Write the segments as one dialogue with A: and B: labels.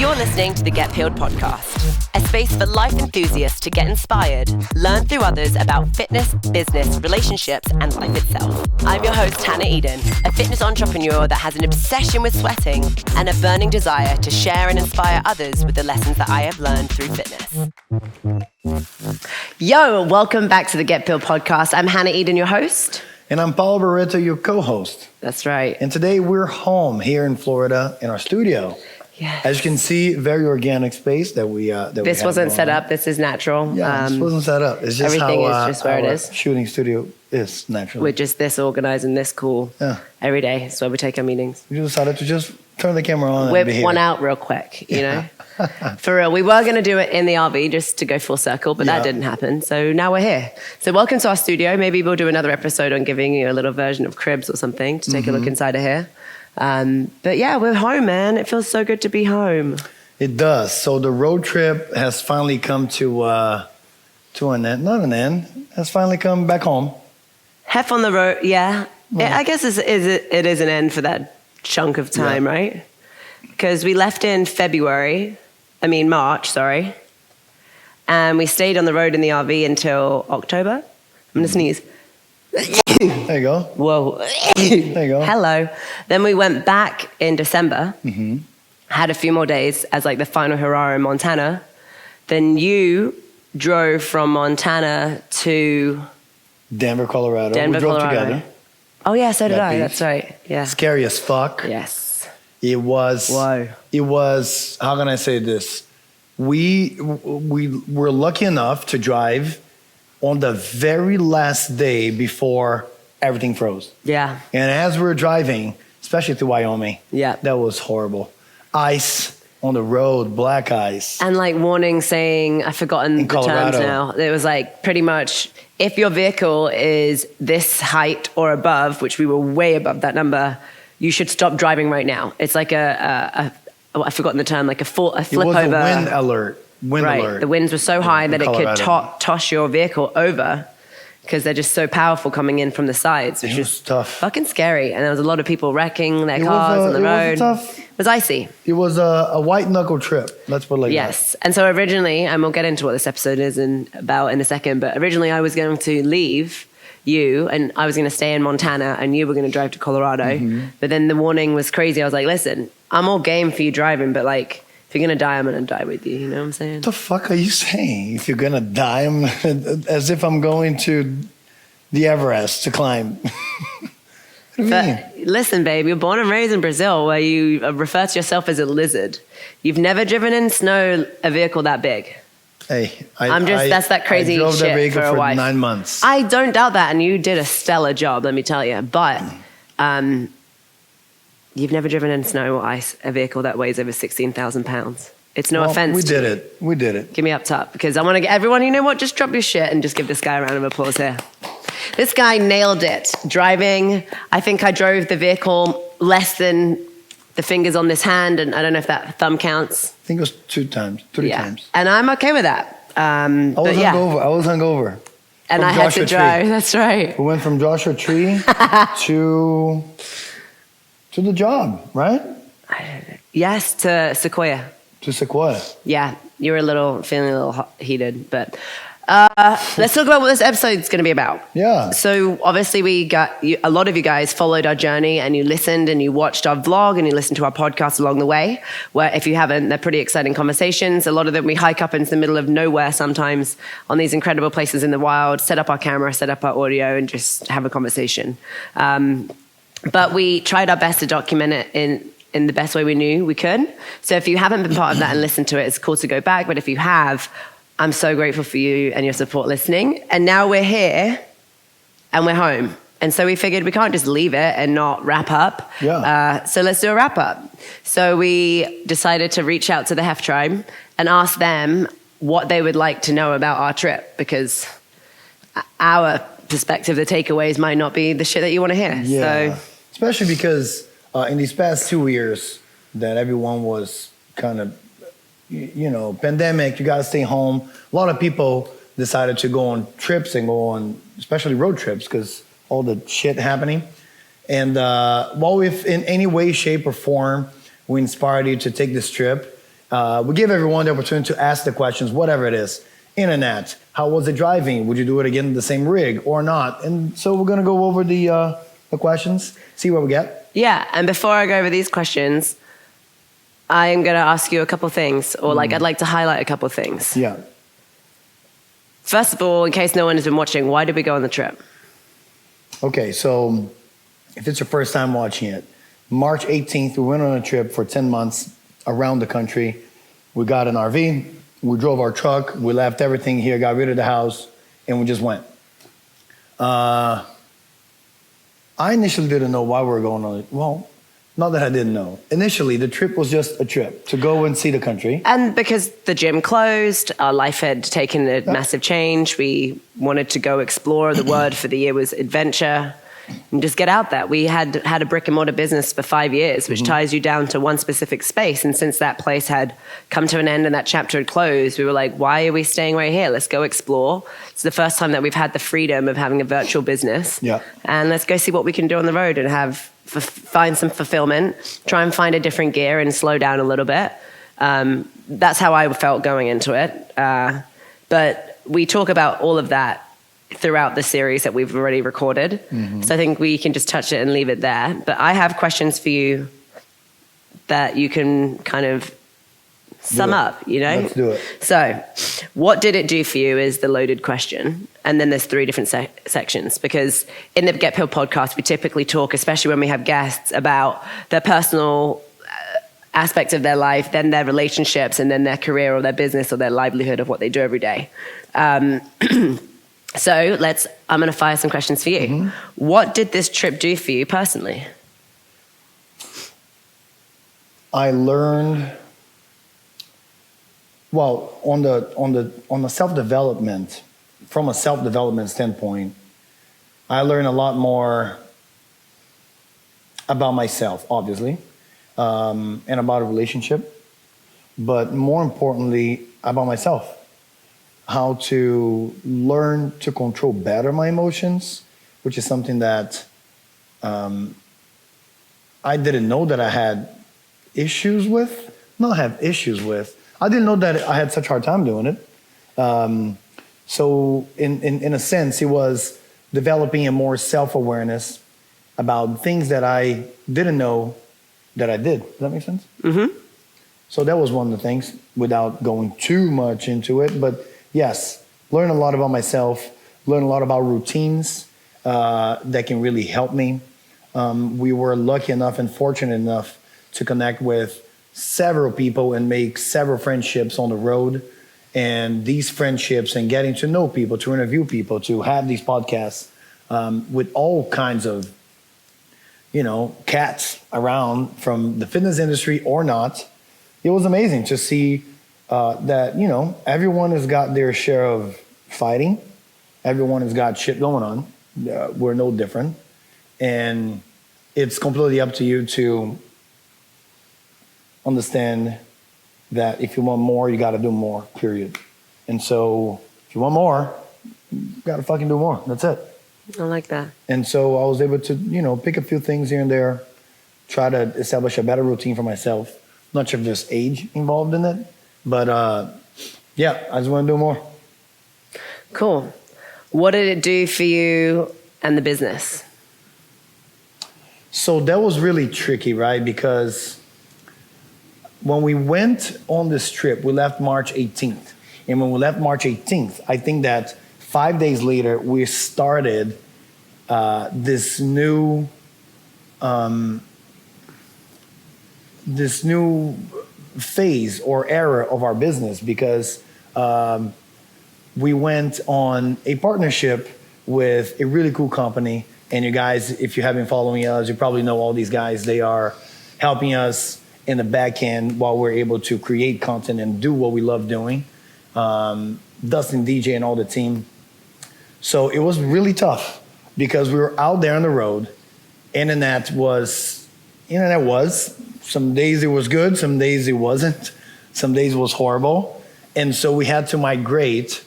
A: You're listening to the Get Peeled podcast, a space for life enthusiasts to get inspired, learn through others about fitness, business, relationships, and life itself. I'm your host, Hannah Eden, a fitness entrepreneur that has an obsession with sweating and a burning desire to share and inspire others with the lessons that I have learned through fitness. Yo, welcome back to the Get Peeled podcast. I'm Hannah Eden, your host.
B: And I'm Paul Barreto, your co-host.
A: That's right.
B: And today we're home here in Florida in our studio.
A: Yes.
B: As you can see, very organic space that we
A: This wasn't set up. This is natural.
B: Yeah, this wasn't set up. It's just
A: everything
B: how,
A: is just where it is.
B: Shooting studio is naturally.
A: We're just this organized and this cool every day. That's why we take our meetings.
B: We decided to just turn the camera on and
A: Whip
B: be here.
A: one out real quick, you know? For real. We were going to do it in the RV just to go full circle, but that didn't happen. So now we're here. So welcome to our studio. Maybe we'll do another episode on giving you a little version of Cribs or something to take a look inside of here. But yeah, we're home, man. It feels so good to be home.
B: It does. So the road trip has finally come to an end. Not an end. Has finally come back home.
A: HEF On The Road, yeah. I guess it is an end for that chunk of time, right? Because we left in March, sorry. And we stayed on the road in the RV until October. I'm going to sneeze.
B: There you go.
A: Whoa.
B: There you go.
A: Hello. Then we went back in December, had a few more days as like the final hurrah in Montana. Then you drove from Montana to
B: Denver, Colorado.
A: Denver,
B: we drove
A: Colorado.
B: together.
A: Oh yeah, so did
B: That
A: I.
B: beach.
A: That's right. Yeah.
B: Scary as fuck.
A: Yes.
B: It was.
A: Whoa.
B: It was. How can I say this? We were lucky enough to drive on the very last day before everything froze.
A: Yeah.
B: And as we were driving, especially to Wyoming,
A: that
B: was horrible. Ice on the road, black ice.
A: And like warning saying, I've forgotten the terms now. It was like pretty much if your vehicle is this height or above, which we were way above that number, you should stop driving right now. It's like I've forgotten the term, like a flip over.
B: It was a wind alert. Wind alert.
A: The winds were so high that it could toss your vehicle over because they're just so powerful coming in from the sides, which is
B: tough.
A: Fucking scary. And there was a lot of people wrecking their cars on the road. It was icy.
B: It was a white knuckle trip. Let's put it like that.
A: Yes. And so originally, and we'll get into what this episode is about in a second, but originally I was going to leave you and I was going to stay in Montana and you were going to drive to Colorado. But then the warning was crazy. I was like, listen, I'm all game for you driving, but like, if you're going to die, I'm going to die with you. You know what I'm saying?
B: What the fuck are you saying? If you're going to die, I'm as if I'm going to the Everest to climb.
A: But listen, babe, you're born and raised in Brazil where you refer to yourself as a lizard. You've never driven in snow a vehicle that big.
B: Hey,
A: that's that crazy
B: I drove
A: shit
B: that vehicle
A: for a wife.
B: 9 months.
A: I don't doubt that, and you did a stellar job, let me tell you. But you've never driven in snow or ice a vehicle that weighs over 16,000 pounds. It's no offense.
B: We did it. We did it.
A: Give me up top because I want to get everyone, you know what? Just drop your shit and just give this guy a round of applause here. This guy nailed it. Driving, I think I drove the vehicle less than the fingers on this hand, and I don't know if that thumb counts.
B: I think it was 3 times.
A: And I'm okay with that.
B: I was hungover.
A: And I had to drive. That's right.
B: We went from Joshua Tree to the job, right?
A: Yes, to Sequoia.
B: To Sequoia.
A: Yeah, you were feeling a little heated, but let's talk about what this episode is going to be about.
B: Yeah.
A: So obviously a lot of you guys followed our journey and you listened and you watched our vlog and you listened to our podcast along the way, where if you haven't, they're pretty exciting conversations. A lot of them we hike up into the middle of nowhere sometimes on these incredible places in the wild, set up our camera, set up our audio and just have a conversation. But we tried our best to document it in the best way we knew we could. So if you haven't been part of that and listened to it, it's cool to go back. But if you have, I'm so grateful for you and your support listening. And now we're here and we're home. And so we figured we can't just leave it and not wrap up.
B: Yeah.
A: So let's do a wrap up. So we decided to reach out to the HEF tribe and ask them what they would like to know about our trip, because our perspective, the takeaways might not be the shit that you want to hear.
B: Yeah.
A: So,
B: especially because in these past 2 years that everyone was kind of, pandemic, you got to stay home. A lot of people decided to go on trips and go on, especially road trips, because all the shit happening. And if in any way, shape, or form we inspired you to take this trip, We give everyone the opportunity to ask the questions, whatever it is. Internet, how was it driving? Would you do it again in the same rig or not? And so we're going to go over the questions, see what we get.
A: Yeah, and before I go over these questions, I'm going to ask you a couple things, or I'd like to highlight a couple things.
B: Yeah.
A: First of all, in case no one has been watching, why did we go on the trip?
B: Okay, so if it's your first time watching it, March 18th, we went on a trip for 10 months around the country. We got an RV, we drove our truck, we left everything here, got rid of the house, and we just went. I initially didn't know why we were going on it. Well, not that I didn't know. Initially, the trip was just a trip to go and see the country.
A: And because the gym closed, our life had taken a massive change. We wanted to go explore. The word for the year was adventure. And just get out there. We had a brick and mortar business for 5 years, which ties you down to one specific space. And since that place had come to an end and that chapter had closed, we were like, why are we staying right here? Let's go explore. It's the first time that we've had the freedom of having a virtual business.
B: Yeah.
A: And let's go see what we can do on the road and find some fulfillment, try and find a different gear and slow down a little bit. That's how I felt going into it. But we talk about all of that throughout the series that we've already recorded. So I think we can just touch it and leave it there. But I have questions for you that you can kind of sum up, you know?
B: Let's do it.
A: So what did it do for you is the loaded question. And then there's 3 different sections, because in the Get Pill podcast, we typically talk, especially when we have guests, about their personal aspects of their life, then their relationships, and then their career or their business or their livelihood of what they do every day. So I'm going to fire some questions for you. What did this trip do for you personally?
B: I learned, well, on the self-development, from a self-development standpoint, I learned a lot more about myself, obviously, and about a relationship, but more importantly, about myself. How to learn to control better my emotions, which is something that I didn't know that I had issues with. Not have issues with. I didn't know that I had such a hard time doing it. So in a sense, it was developing a more self-awareness about things that I didn't know that I did. Does that make sense? So that was one of the things, without going too much into it. But yes, learn a lot about myself, learn a lot about routines that can really help me. We were lucky enough and fortunate enough to connect with several people and make several friendships on the road. And these friendships and getting to know people, to interview people, to have these podcasts with all kinds of, cats around from the fitness industry or not. It was amazing to see that, everyone has got their share of fighting. Everyone has got shit going on. We're no different. And it's completely up to you to understand that if you want more, you got to do more, period. And so if you want more, you got to fucking do more. That's it.
A: I like that.
B: And so I was able to, pick a few things here and there, try to establish a better routine for myself. Not sure if there's age involved in it, but yeah, I just want to do more.
A: Cool. What did it do for you and the business?
B: So that was really tricky, right? Because when we went on this trip, we left March 18th. And when we left March 18th, I think that 5 days later, we started this new phase or era of our business, because we went on a partnership with a really cool company. And you guys, if you have been following us, you probably know all these guys. They are helping us in the back end while we're able to create content and do what we love doing. Dustin, DJ, and all the team. So it was really tough because we were out there on the road. Internet was, some days it was good, some days it wasn't, some days it was horrible. And so we had to migrate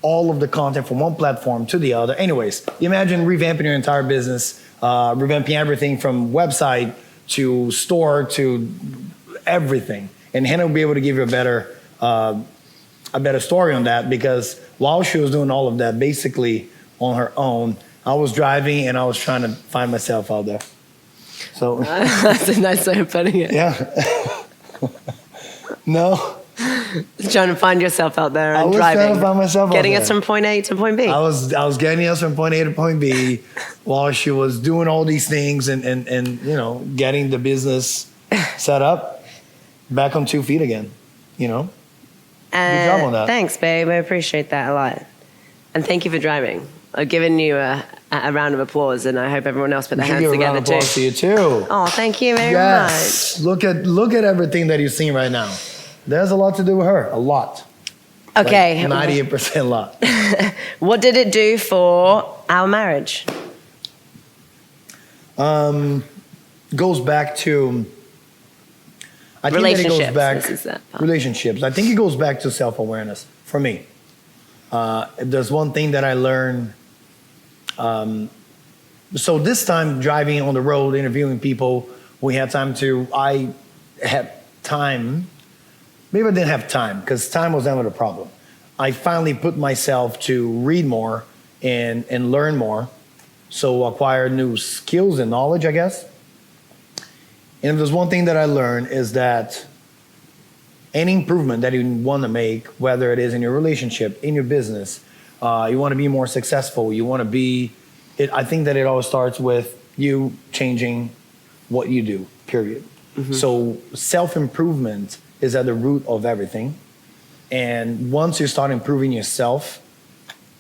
B: all of the content from one platform to the other. Anyways, imagine revamping your entire business, revamping everything from website to store to everything. And Hannah will be able to give you a better story on that, because while she was doing all of that, basically on her own, I was driving and I was trying to find myself out there. So
A: that's a nice way of putting it.
B: yeah. No.
A: Trying to find yourself out there and
B: I was
A: driving.
B: trying to find myself
A: getting
B: out there.
A: us from point A to point B.
B: I was getting us from point A to point B while she was doing all these things and you know, getting the business set up back on 2 feet again, you know. Good job on that.
A: Thanks, babe. I appreciate that a lot. And thank you for driving. I've given you a round of applause, and I hope everyone else put their hands
B: Give a
A: together
B: round of applause to you too.
A: Oh, thank you very
B: Yes.
A: much.
B: Look at everything that you've seen right now. There's a lot to do with her. A lot.
A: Okay.
B: Like 98% lot.
A: What did it do for our marriage?
B: Goes back to
A: Relationships. This is that part.
B: relationships. I think it goes back to self-awareness for me. If there's one thing that I learned, so this time driving on the road, interviewing people, I had time. Maybe I didn't have time, because time was never the problem. I finally put myself to read more and learn more. So acquire new skills and knowledge, I guess. And if there's one thing that I learned, is that any improvement that you want to make, whether it is in your relationship, in your business, you want to be more successful, you want to be, I think that it always starts with you changing what you do, period. Mm-hmm. So self-improvement is at the root of everything. And once you start improving yourself,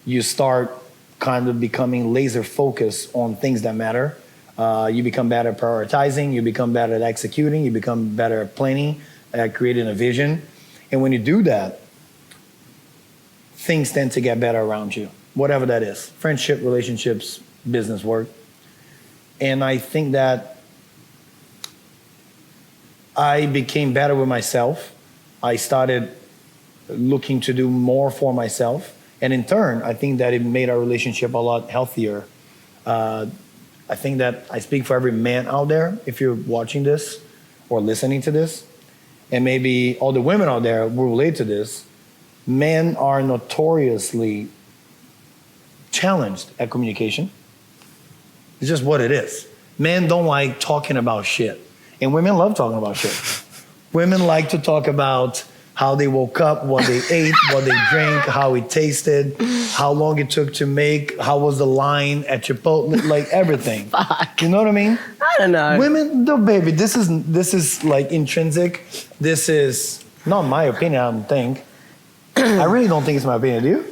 B: you start kind of becoming laser focused on things that matter. You become better at prioritizing, you become better at executing, you become better at planning, at creating a vision. And when you do that, things tend to get better around you, whatever that is. Friendship, relationships, business work. And I think that I became better with myself. I started looking to do more for myself. And in turn, I think that it made our relationship a lot healthier. I think that I speak for every man out there, if you're watching this or listening to this, and maybe all the women out there will relate to this. Men are notoriously challenged at communication. It's just what it is. Men don't like talking about shit, and women love talking about shit. Women like to talk about how they woke up, what they ate, what they drank, how it tasted, how long it took to make, how was the line at Chipotle, like everything.
A: Fuck.
B: You know what I mean?
A: I don't know.
B: Women, no, baby, this is like intrinsic. This is not my opinion, I don't think. I really don't think it's my opinion, do you?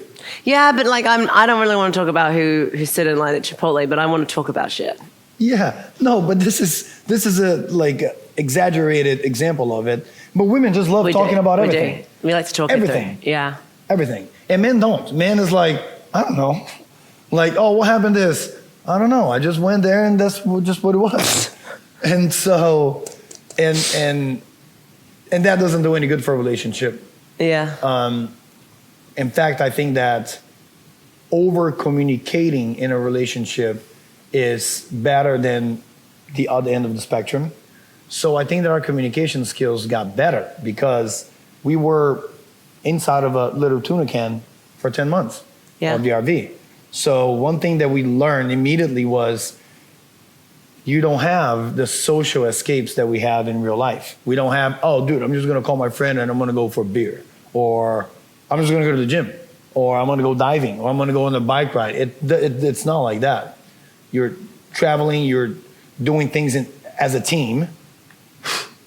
A: Yeah, but like I don't really want to talk about who stood in line at Chipotle, but I want to talk about shit.
B: Yeah, no, but this is a like exaggerated example of it. But women just love talking about everything.
A: We like to talk
B: everything.
A: It through. Yeah.
B: Everything. And men don't. Men is like, I don't know. Like, oh, what happened to this? I don't know. I just went there and that's just what it was. And so, and that doesn't do any good for a relationship.
A: Yeah.
B: In fact, I think that over communicating in a relationship is better than the other end of the spectrum. So I think that our communication skills got better because we were inside of a little tuna can for 10 months of the RV. So one thing that we learned immediately was you don't have the social escapes that we have in real life. We don't have, oh, dude, I'm just going to call my friend and I'm going to go for a beer. Or I'm just going to go to the gym. Or I'm going to go diving. Or I'm going to go on a bike ride. It's not like that. You're traveling. You're doing things as a team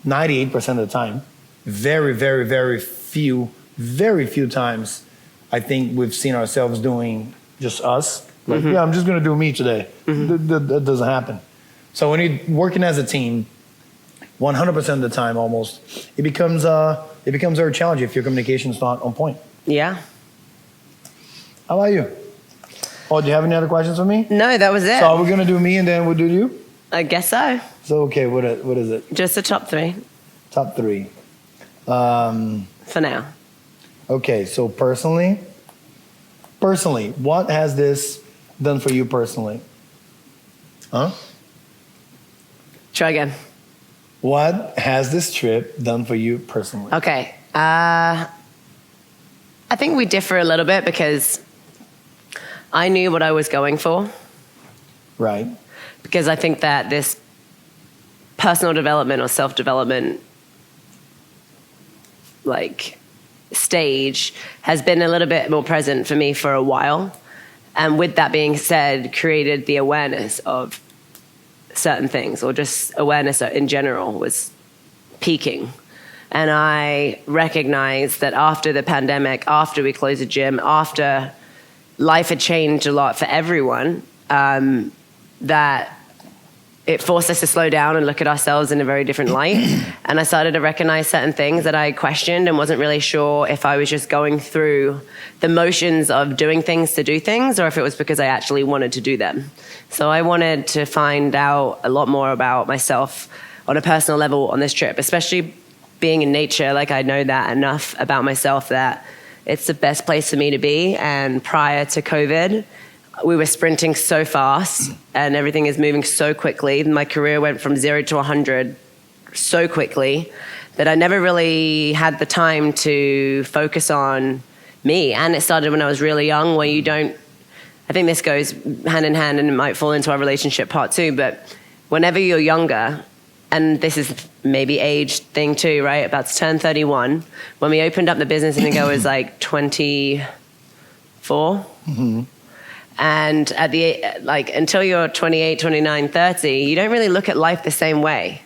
B: 98% of the time. Very, very, very few times I think we've seen ourselves doing just us. Like, yeah, I'm just going to do me today. That doesn't happen. So when you're working as a team, 100% of the time almost, it becomes very challenging if your communication's not on point.
A: Yeah.
B: How about you? Oh, do you have any other questions for me?
A: No, that was it.
B: So we're going to do me and then we'll do you?
A: I guess so.
B: So, okay, what is it?
A: Just the top three.
B: Top three.
A: For now.
B: Okay, so personally, what has this done for you personally? Huh?
A: Try again.
B: What has this trip done for you personally?
A: Okay. I think we differ a little bit because I knew what I was going for.
B: Right.
A: Because I think that this personal development or self-development like stage has been a little bit more present for me for a while. And with that being said, created the awareness of certain things, or just awareness in general was peaking. And I recognized that after the pandemic, after we closed the gym, after life had changed a lot for everyone, that it forced us to slow down and look at ourselves in a very different light. And I started to recognize certain things that I questioned and wasn't really sure if I was just going through the motions of doing things to do things, or if it was because I actually wanted to do them. So I wanted to find out a lot more about myself on a personal level on this trip, especially being in nature. Like, I know that enough about myself that it's the best place for me to be. And prior to COVID, we were sprinting so fast and everything is moving so quickly. My career went from 0 to 100 so quickly that I never really had the time to focus on me. And it started when I was really young, where you don't, I think this goes hand in hand and it might fall into our relationship part too, but whenever you're younger, and this is maybe age thing too, right? About to turn 31. When we opened up the business, I think I was like 24. Mm-hmm. And at the, like, until you're 28, 29, 30, you don't really look at life the same way.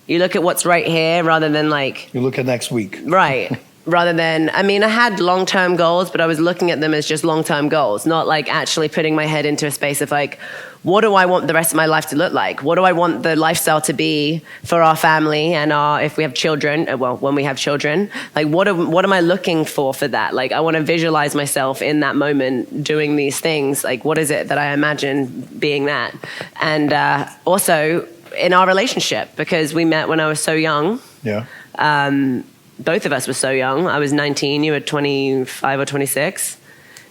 A: You look at what's right here rather than like...
B: You look at next week.
A: Right. Rather than, I mean, I had long-term goals, but I was looking at them as just long-term goals, not like actually putting my head into a space of like, what do I want the rest of my life to look like? What do I want the lifestyle to be for our family and if we have children, well, when we have children, like what am I looking for that? Like, I want to visualize myself in that moment doing these things. Like, what is it that I imagine being that? And also in our relationship, because we met when I was so young.
B: Yeah.
A: Both of us were so young. I was 19, you were 25 or 26.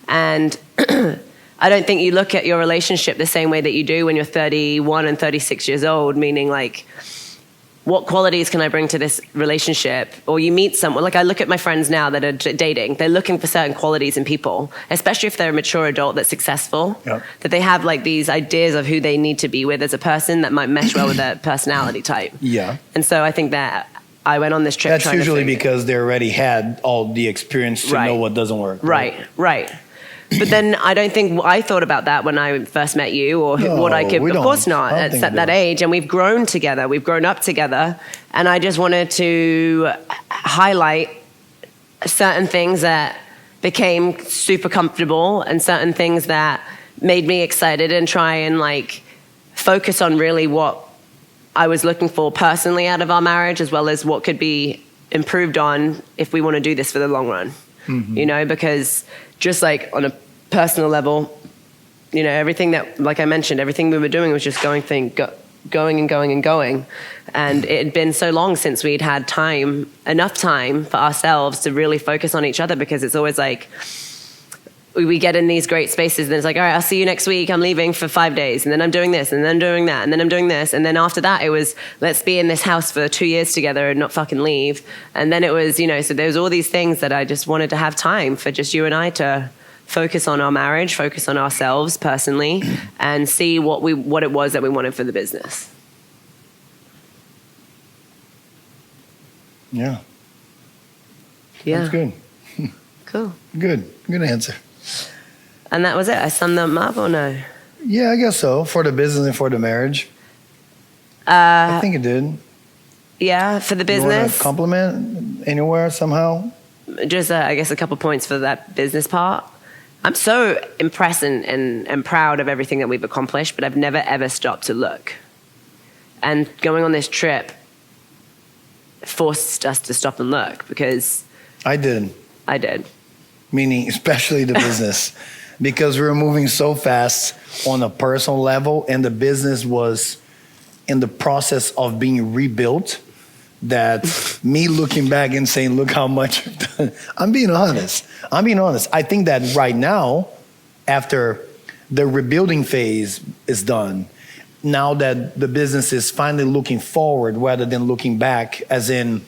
A: And I don't think you look at your relationship the same way that you do when you're 31 and 36 years old, meaning like, what qualities can I bring to this relationship? Or you meet someone, like I look at my friends now that are dating, they're looking for certain qualities in people, especially if they're a mature adult that's successful, that they have like these ideas of who they need to be with as a person that might mesh well with their personality type.
B: Yeah.
A: And so I think that I went on this trip.
B: That's usually because they already had all the experience to know what doesn't work.
A: Right. But then I don't think I thought about that when I first met you, or what I could. Of course not. At that age, and we've grown together. We've grown up together, and I just wanted to highlight certain things that became super comfortable, and certain things that made me excited, and try and like focus on really what I was looking for personally out of our marriage, as well as what could be improved on if we want to do this for the long run. Mm-hmm. You know, because just like on a personal level, you know, everything that, like I mentioned, everything we were doing was just going and going. And it had been so long since we'd had enough time for ourselves to really focus on each other, because it's always like, we get in these great spaces and it's like, all right, I'll see you next week. I'm leaving for 5 days and then I'm doing this and then I'm doing that and then I'm doing this. And then after that, it was, let's be in this house for 2 years together and not fucking leave. And then it was, you know, so there was all these things that I just wanted to have time for just you and I to focus on our marriage, focus on ourselves personally, and see what it was that we wanted for the business.
B: Yeah.
A: Yeah.
B: That's good.
A: Cool.
B: Good answer.
A: And that was it. I summed them up, or no?
B: Yeah, I guess so. For the business and for the marriage. I think it did.
A: Yeah, for the business.
B: You want to compliment anywhere somehow?
A: Just, I guess, a couple points for that business part. I'm so impressed and proud of everything that we've accomplished, but I've never, ever stopped to look. And going on this trip forced us to stop and look, because...
B: I did. Meaning especially the business, because we were moving so fast on a personal level, and the business was in the process of being rebuilt, that me looking back and saying, look how much I've done. I'm being honest. I think that right now, after the rebuilding phase is done, now that the business is finally looking forward rather than looking back, as in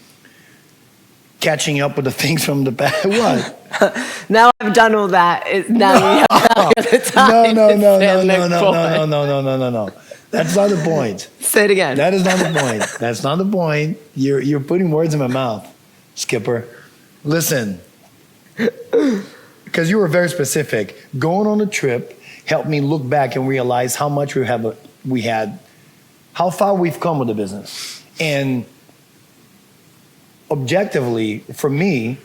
B: catching up with the things from the past. What?
A: Now I've done all that. Now you have the time.
B: No. That's not the point.
A: Say it again.
B: That is not the point. That's not the point. You're putting words in my mouth, Skipper. Listen, because you were very specific. Going on a trip helped me look back and realize how much we had, how far we've come with the business. And objectively, for me,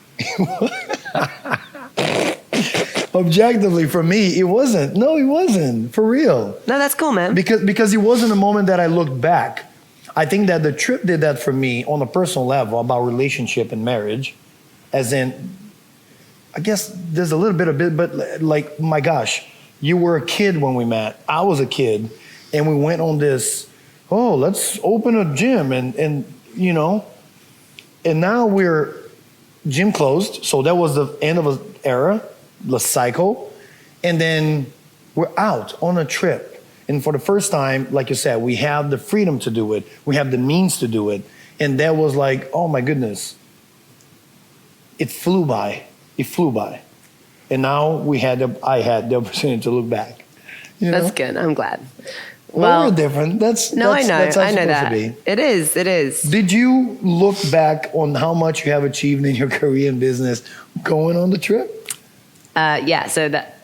B: it wasn't. No, it wasn't. For real.
A: No, that's cool, man.
B: Because it wasn't a moment that I looked back. I think that the trip did that for me on a personal level about relationship and marriage. As in, I guess there's a little bit of it, but like, my gosh, you were a kid when we met. I was a kid, and we went on this, let's open a gym, and you know, and now we're gym closed. So that was the end of an era, the cycle. And then we're out on a trip. And for the first time, like you said, we have the freedom to do it. We have the means to do it. And that was like, oh my goodness. It flew by. And now I had the opportunity to look back. You know?
A: That's good. I'm glad.
B: Well, we're different. I know.
A: I know that. It is.
B: Did you look back on how much you have achieved in your career and business going on the trip?
A: Yeah. So that.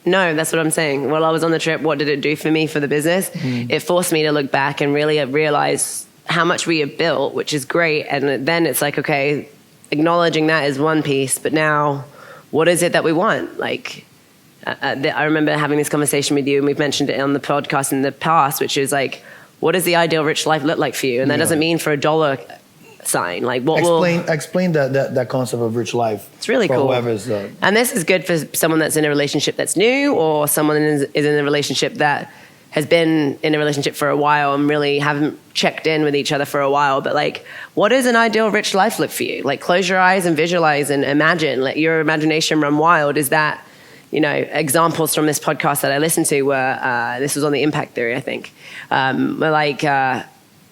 A: No, that's what I'm saying. While I was on the trip, what did it do for me for the business? It forced me to look back and really realize how much we have built, which is great. And then it's like, okay, acknowledging that is one piece, but now what is it that we want? Like, I remember having this conversation with you, and we've mentioned it on the podcast in the past, which is like, what does the ideal rich life look like for you? And that doesn't mean for a dollar sign. Like, what
B: explain that concept of rich life.
A: It's really cool. And this is good for someone that's in a relationship that's new, or someone is in a relationship that has been in a relationship for a while and really haven't checked in with each other for a while. But like, what does an ideal rich life look for you? Like, close your eyes and visualize and imagine. Let your imagination run wild. Is that, you know, examples from this podcast that I listened to were, this was on the impact theory, I think, were like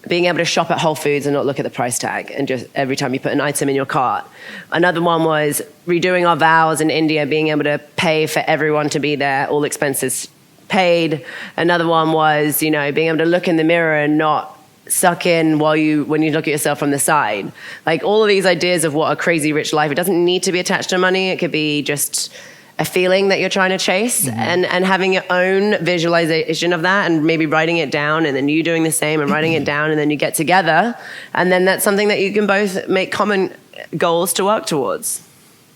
A: being able to shop at Whole Foods and not look at the price tag, and just every time you put an item in your cart. Another one was redoing our vows in India, being able to pay for everyone to be there, all expenses paid. Another one was, you know, being able to look in the mirror and not suck in when you look at yourself from the side. Like, all of these ideas of what a crazy rich life, it doesn't need to be attached to money. It could be just a feeling that you're trying to chase, and having your own visualization of that, and maybe writing it down, and then you doing the same and writing it down, and then you get together, and then that's something that you can both make common goals to work towards.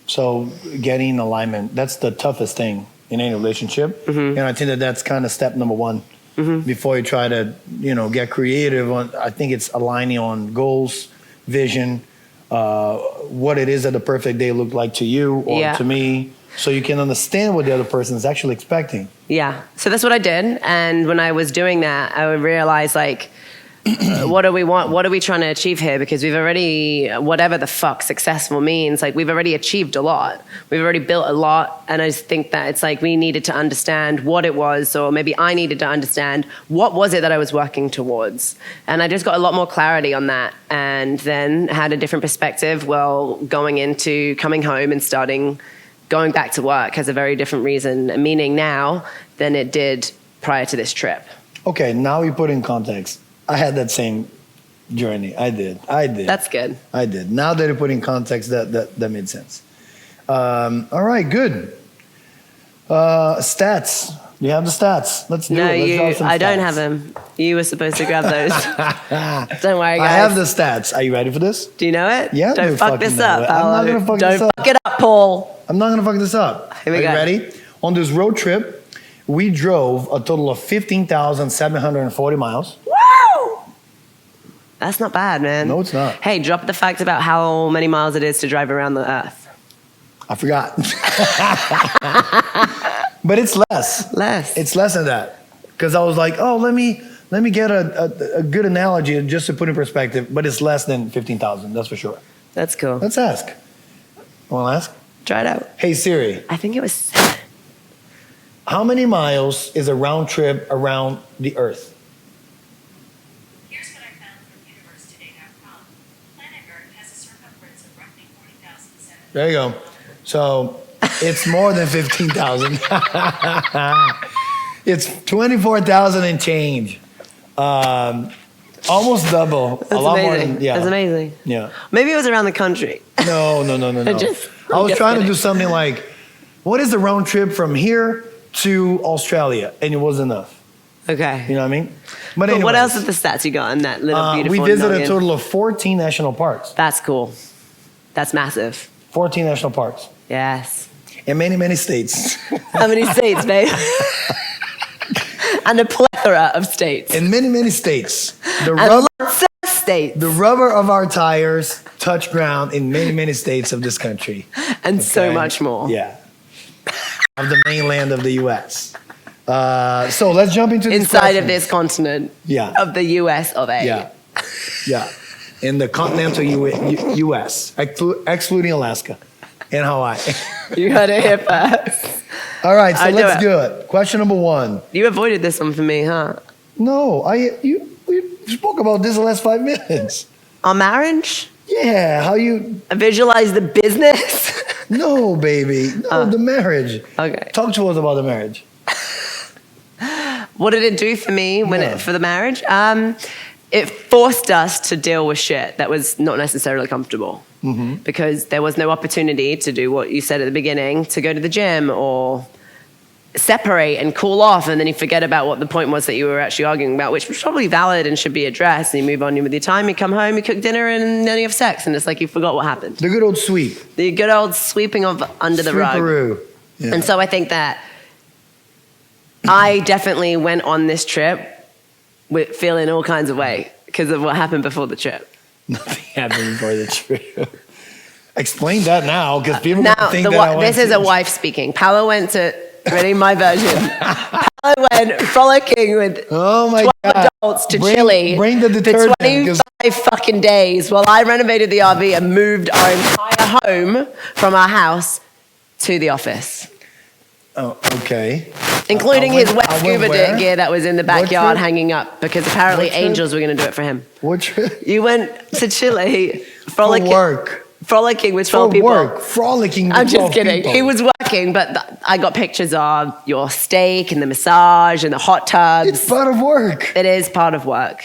B: So getting alignment, that's the toughest thing in any relationship. And I think that's kind of step number one. Before you try to, you know, get creative on, I think it's aligning on goals, vision, what it is that the perfect day looked like to you or to me, so you can understand what the other person is actually expecting. Yeah.
A: So that's what I did. And when I was doing that, I would realize, like, what do we want? What are we trying to achieve here? Because we've already, whatever the fuck successful means, like, we've already achieved a lot. We've already built a lot. And I just think that it's like we needed to understand what it was, or maybe I needed to understand what was it that I was working towards. And I just got a lot more clarity on that, and then had a different perspective. Well, going into coming home and going back to work has a very different meaning now than it did prior to this trip.
B: Okay, now you put in context. I had that same journey. I did.
A: That's good.
B: I did. Now that you put in context, that made sense. All right, good. Stats. You have the stats. Let's do it.
A: I don't have them. You were supposed to grab those. Don't worry, guys.
B: I have the stats. Are you ready for this?
A: Do you know it?
B: Yeah.
A: Don't fuck this up.
B: I'm not going to fuck this up.
A: Don't fuck it up, Paul.
B: I'm not going to fuck this up.
A: Here we go.
B: Are you ready? On this road trip, we drove a total of 15,740 miles.
A: Woo! That's not bad, man.
B: No, it's not.
A: Hey, drop the fact about how many miles it is to drive around the earth.
B: I forgot. But it's less. It's less than that. Because I was like, oh, let me get a good analogy just to put in perspective. But it's less than 15,000, that's for sure.
A: That's cool.
B: Let's ask. Want to ask?
A: Try it out.
B: Hey, Siri.
A: I think it was 7.
B: How many miles is a round trip around the Earth? There you go. So it's more than 15,000. It's 24,000 and change. Almost double.
A: That's
B: a lot
A: amazing.
B: more than, yeah.
A: That's amazing.
B: Yeah.
A: Maybe it was around the country.
B: No. I was trying to do something like, what is the round trip from here to Australia? And it wasn't enough.
A: Okay.
B: You know what I mean?
A: But
B: anyways,
A: what else are the stats you got in that little beautiful
B: we visited
A: noggin?
B: a total of 14 national parks.
A: That's cool. That's massive.
B: 14 national parks.
A: Yes.
B: In many, many states.
A: How many states, babe? And a plethora of states.
B: In many, many states.
A: And lots of states.
B: The rubber of our tires touch ground in many, many states of this country.
A: And so much more.
B: Yeah. Of the mainland of the U.S. So let's jump into this
A: inside of this continent.
B: Yeah.
A: Of the U.S. of A.
B: Yeah. In the continental U.S., excluding Alaska and Hawaii.
A: You heard it here first.
B: All right, so let's do it. Question number 1.
A: You avoided this one for me, huh?
B: No, we spoke about this the last 5 minutes.
A: Our marriage?
B: Yeah, how you...
A: Visualize the business?
B: No, baby. No, the marriage.
A: Okay.
B: Talk to us about the marriage.
A: What did it do for me for the marriage? It forced us to deal with shit that was not necessarily comfortable. Mm-hmm. Because there was no opportunity to do what you said at the beginning, to go to the gym or separate and cool off, and then you forget about what the point was that you were actually arguing about, which was probably valid and should be addressed, and you move on with your time, you come home, you cook dinner, and then you have sex, and it's like you forgot what happened.
B: The good old sweep.
A: The good old sweeping of under the rug.
B: Yeah.
A: And so I think that I definitely went on this trip with feeling all kinds of way because of what happened before the trip.
B: Nothing happened before the trip. Explain that now, because people
A: now,
B: think that
A: this is a wife speaking. Paolo went to, ready my version. Paolo went frolicking with 12 adults to Chile
B: bring the detergent,
A: for 25 fucking days while I renovated the RV and moved our entire home from our house to the office.
B: Oh, okay.
A: Including his wet scuba gear that was in the backyard hanging up because apparently angels were going to do it for him.
B: What trip?
A: You went to Chile frolicking.
B: For work.
A: Frolicking with 12 people.
B: For work. Frolicking with 12
A: people. I'm just kidding.
B: People.
A: He was working, but I got pictures of your steak and the massage and the hot tubs.
B: It's part of work.
A: It is part of work.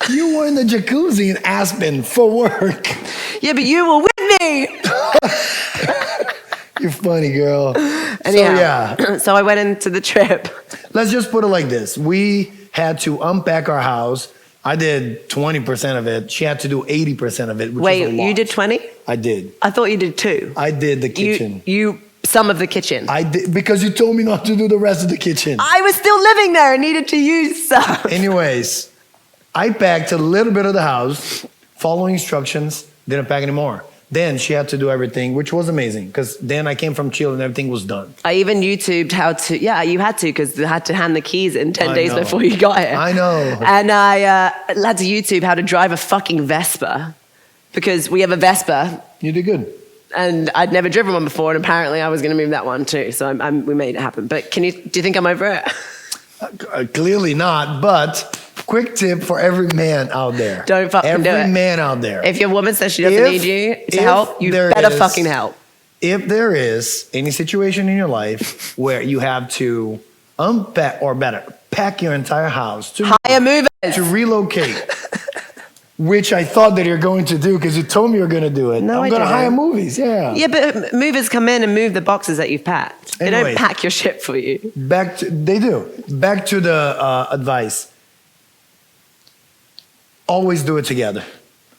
B: You were in the jacuzzi in Aspen for work.
A: Yeah, but you were with me.
B: You're funny, girl.
A: Anyhow, so I went into the trip.
B: Let's just put it like this. We had to unpack our house. I did 20% of it. She had to do 80% of it, which
A: Wait,
B: was a lot.
A: you did 20?
B: I did.
A: I thought you did 2.
B: I did the kitchen.
A: Some of the kitchen.
B: I did, because you told me not to do the rest of the kitchen.
A: I was still living there and needed to use some.
B: Anyways, I packed a little bit of the house, following instructions, didn't pack anymore. Then she had to do everything, which was amazing because then I came from Chile and everything was done.
A: I even YouTubed how to, you had to because you had to hand the keys in 10 days before you got here.
B: I know.
A: And I had to YouTube how to drive a fucking Vespa because we have a Vespa.
B: You did good.
A: And I'd never driven one before and apparently I was going to move that one too. So we made it happen. But do you think I'm over it?
B: Clearly not, but... Quick tip for every man out there.
A: Don't fucking do it.
B: Every man out there.
A: If your woman says she doesn't need you to help, you better fucking help.
B: If there is any situation in your life where you have to unpack, or better, pack your entire house to
A: hire movers
B: to relocate, which I thought that you're going to do because you told me you're going to do it.
A: No,
B: I'm going to hire movies, yeah.
A: Yeah, but movers come in and move the boxes that you've packed. They don't pack your shit for you.
B: They do. Back to the advice. Always do it together.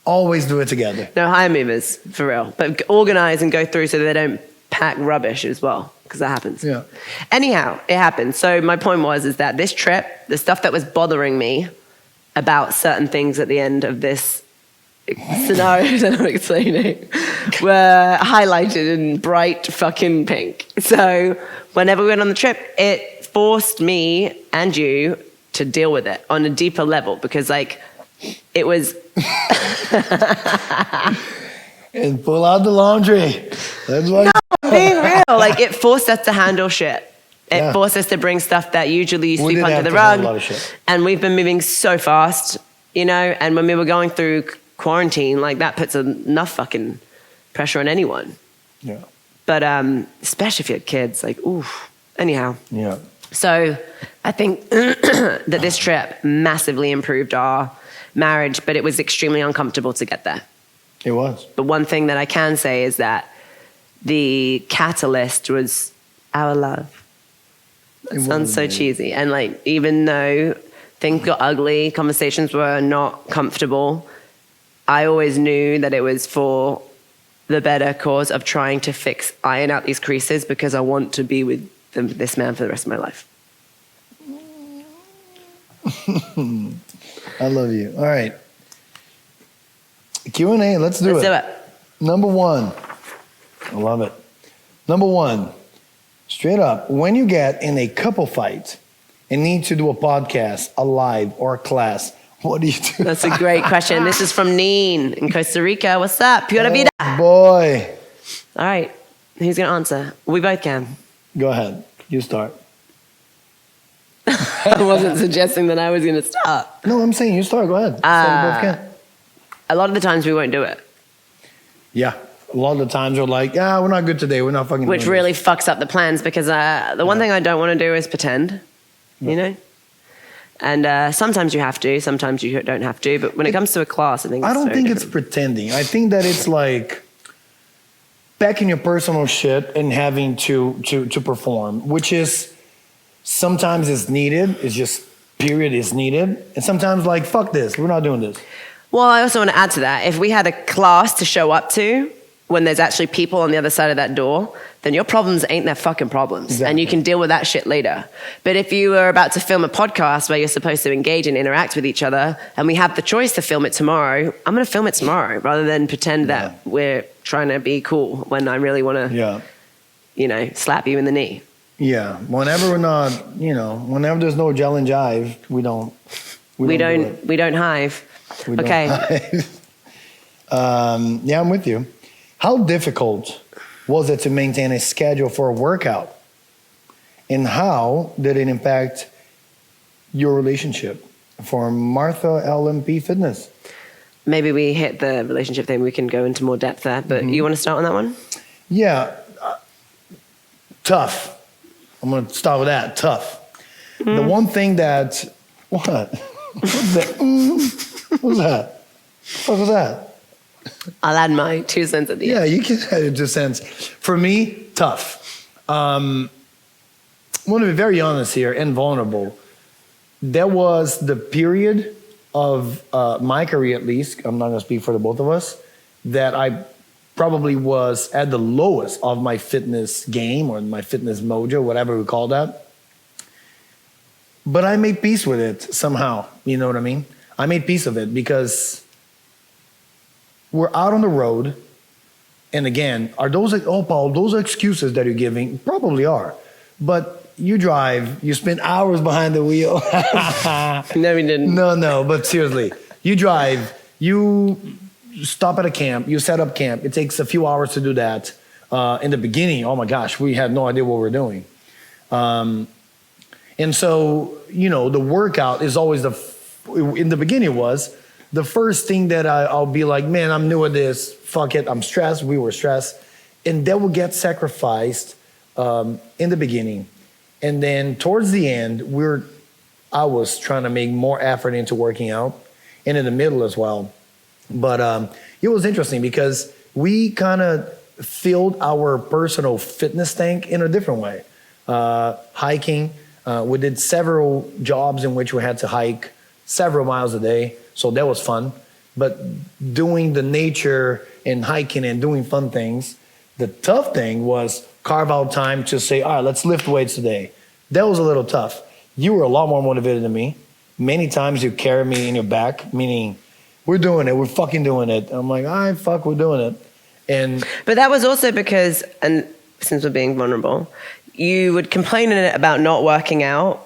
B: Always do it together.
A: No, hire movers, for real. But organize and go through so they don't pack rubbish as well, because that happens.
B: Yeah.
A: Anyhow, it happened. So my point is that this trip, the stuff that was bothering me about certain things at the end of this scenario that I'm explaining were highlighted in bright fucking pink. So whenever we went on the trip, it forced me and you to deal with it on a deeper level because, it was...
B: And pull out the laundry. That's what...
A: No, being real. It forced us to handle shit. It forced us to bring stuff that usually you sweep under the rug.
B: A lot of shit.
A: And we've been moving so fast, and when we were going through quarantine, that puts pressure on anyone.
B: Yeah.
A: But especially if you had kids, like, oof. Anyhow.
B: Yeah.
A: So I think that this trip massively improved our marriage, but it was extremely uncomfortable to get there.
B: It was.
A: But one thing that I can say is that the catalyst was our love. It sounds so cheesy. And like, even though things got ugly, conversations were not comfortable, I always knew that it was for the better cause of trying to iron out these creases, because I want to be with this man for the rest of my life.
B: I love you. All right. Q&A, let's do it. Number one. I love it. Number one, straight up, when you get in a couple fight and need to do a podcast, a live, or a class, what do you do?
A: That's a great question. This is from Neen in Costa Rica. What's up? Pura vida.
B: Boy.
A: All right. Who's going to answer? We both can.
B: Go ahead. You start.
A: I wasn't suggesting that I was going to start.
B: No, I'm saying you start. Go ahead. So we both can.
A: A lot of the times we won't do it.
B: Yeah. A lot of the times we're like, yeah, we're not good today. We're not fucking
A: Which
B: doing
A: really
B: this.
A: fucks up the plans, because the one thing I don't want to do is pretend, you know? And sometimes you have to, sometimes you don't have to. But when it comes to a class, I think it's
B: don't think
A: different.
B: it's pretending. I think that it's like packing your personal shit and having to perform, which is sometimes is needed. It's just period is needed. And sometimes like, fuck this. We're not doing this.
A: Well, I also want to add to that. If we had a class to show up to when there's actually people on the other side of that door, then your problems ain't their fucking problems.
B: Exactly.
A: And you can deal with that shit later. But if you are about to film a podcast where you're supposed to engage and interact with each other, and we have the choice to film it tomorrow, I'm going to film it tomorrow rather than pretend that we're trying to be cool when I really want to, slap you in the knee.
B: Yeah. Whenever we're not, whenever there's no gel and jive, we don't
A: hive. Okay.
B: Yeah, I'm with you. How difficult was it to maintain a schedule for a workout? And how did it impact your relationship? For Martha LMP Fitness.
A: Maybe we hit the relationship thing. We can go into more depth there. But you want to start on that one?
B: Yeah. Tough. I'm going to start with that. Tough. The one thing that... What? What's that? What was that? What was that?
A: I'll add my 2 cents at the end.
B: Yeah, you can add your 2 cents. For me, tough. I want to be very honest here and vulnerable. There was the period of my career, at least, I'm not going to speak for the both of us, that I probably was at the lowest of my fitness game or my fitness mojo, whatever we call that. But I made peace with it somehow. You know what I mean? I made peace of it because we're out on the road. And again, are those, Paul, those are excuses that you're giving? Probably are. But you drive, you spend hours behind the wheel.
A: No, we didn't.
B: No, but seriously, you drive, you stop at a camp, you set up camp. It takes a few hours to do that. In the beginning, oh my gosh, we had no idea what we're doing. And so, the workout is always in the beginning was the first thing that I'll be like, man, I'm new at this. Fuck it. I'm stressed. We were stressed. And that will get sacrificed in the beginning. And then towards the end, I was trying to make more effort into working out and in the middle as well. But it was interesting because we kind of filled our personal fitness tank in a different way. Hiking. We did several jobs in which we had to hike several miles a day. So that was fun. But doing the nature and hiking and doing fun things, the tough thing was carve out time to say, all right, let's lift weights today. That was a little tough. You were a lot more motivated than me. Many times you carry me in your back, meaning we're doing it. We're fucking doing it. I'm like, all right, fuck, we're doing it.
A: But that was also because, and since we're being vulnerable, you would complain about not working out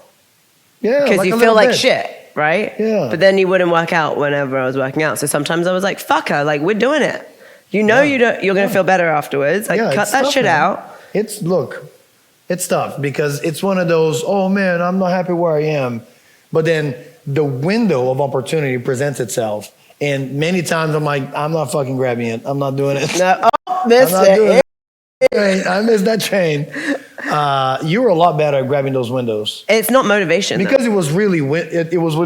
A: because
B: like
A: you feel like shit, right?
B: Yeah.
A: But then you wouldn't work out whenever I was working out. So sometimes I was like, fuck her, like we're doing it. You're going to feel better afterwards. Like cut that shit out.
B: It's tough because it's one of those, oh man, I'm not happy where I am. But then the window of opportunity presents itself. And many times I'm like, I'm not fucking grabbing it. I'm not doing it.
A: No. missed it.
B: I missed that train. You were a lot better at grabbing those windows.
A: It's not motivation.
B: Because it was really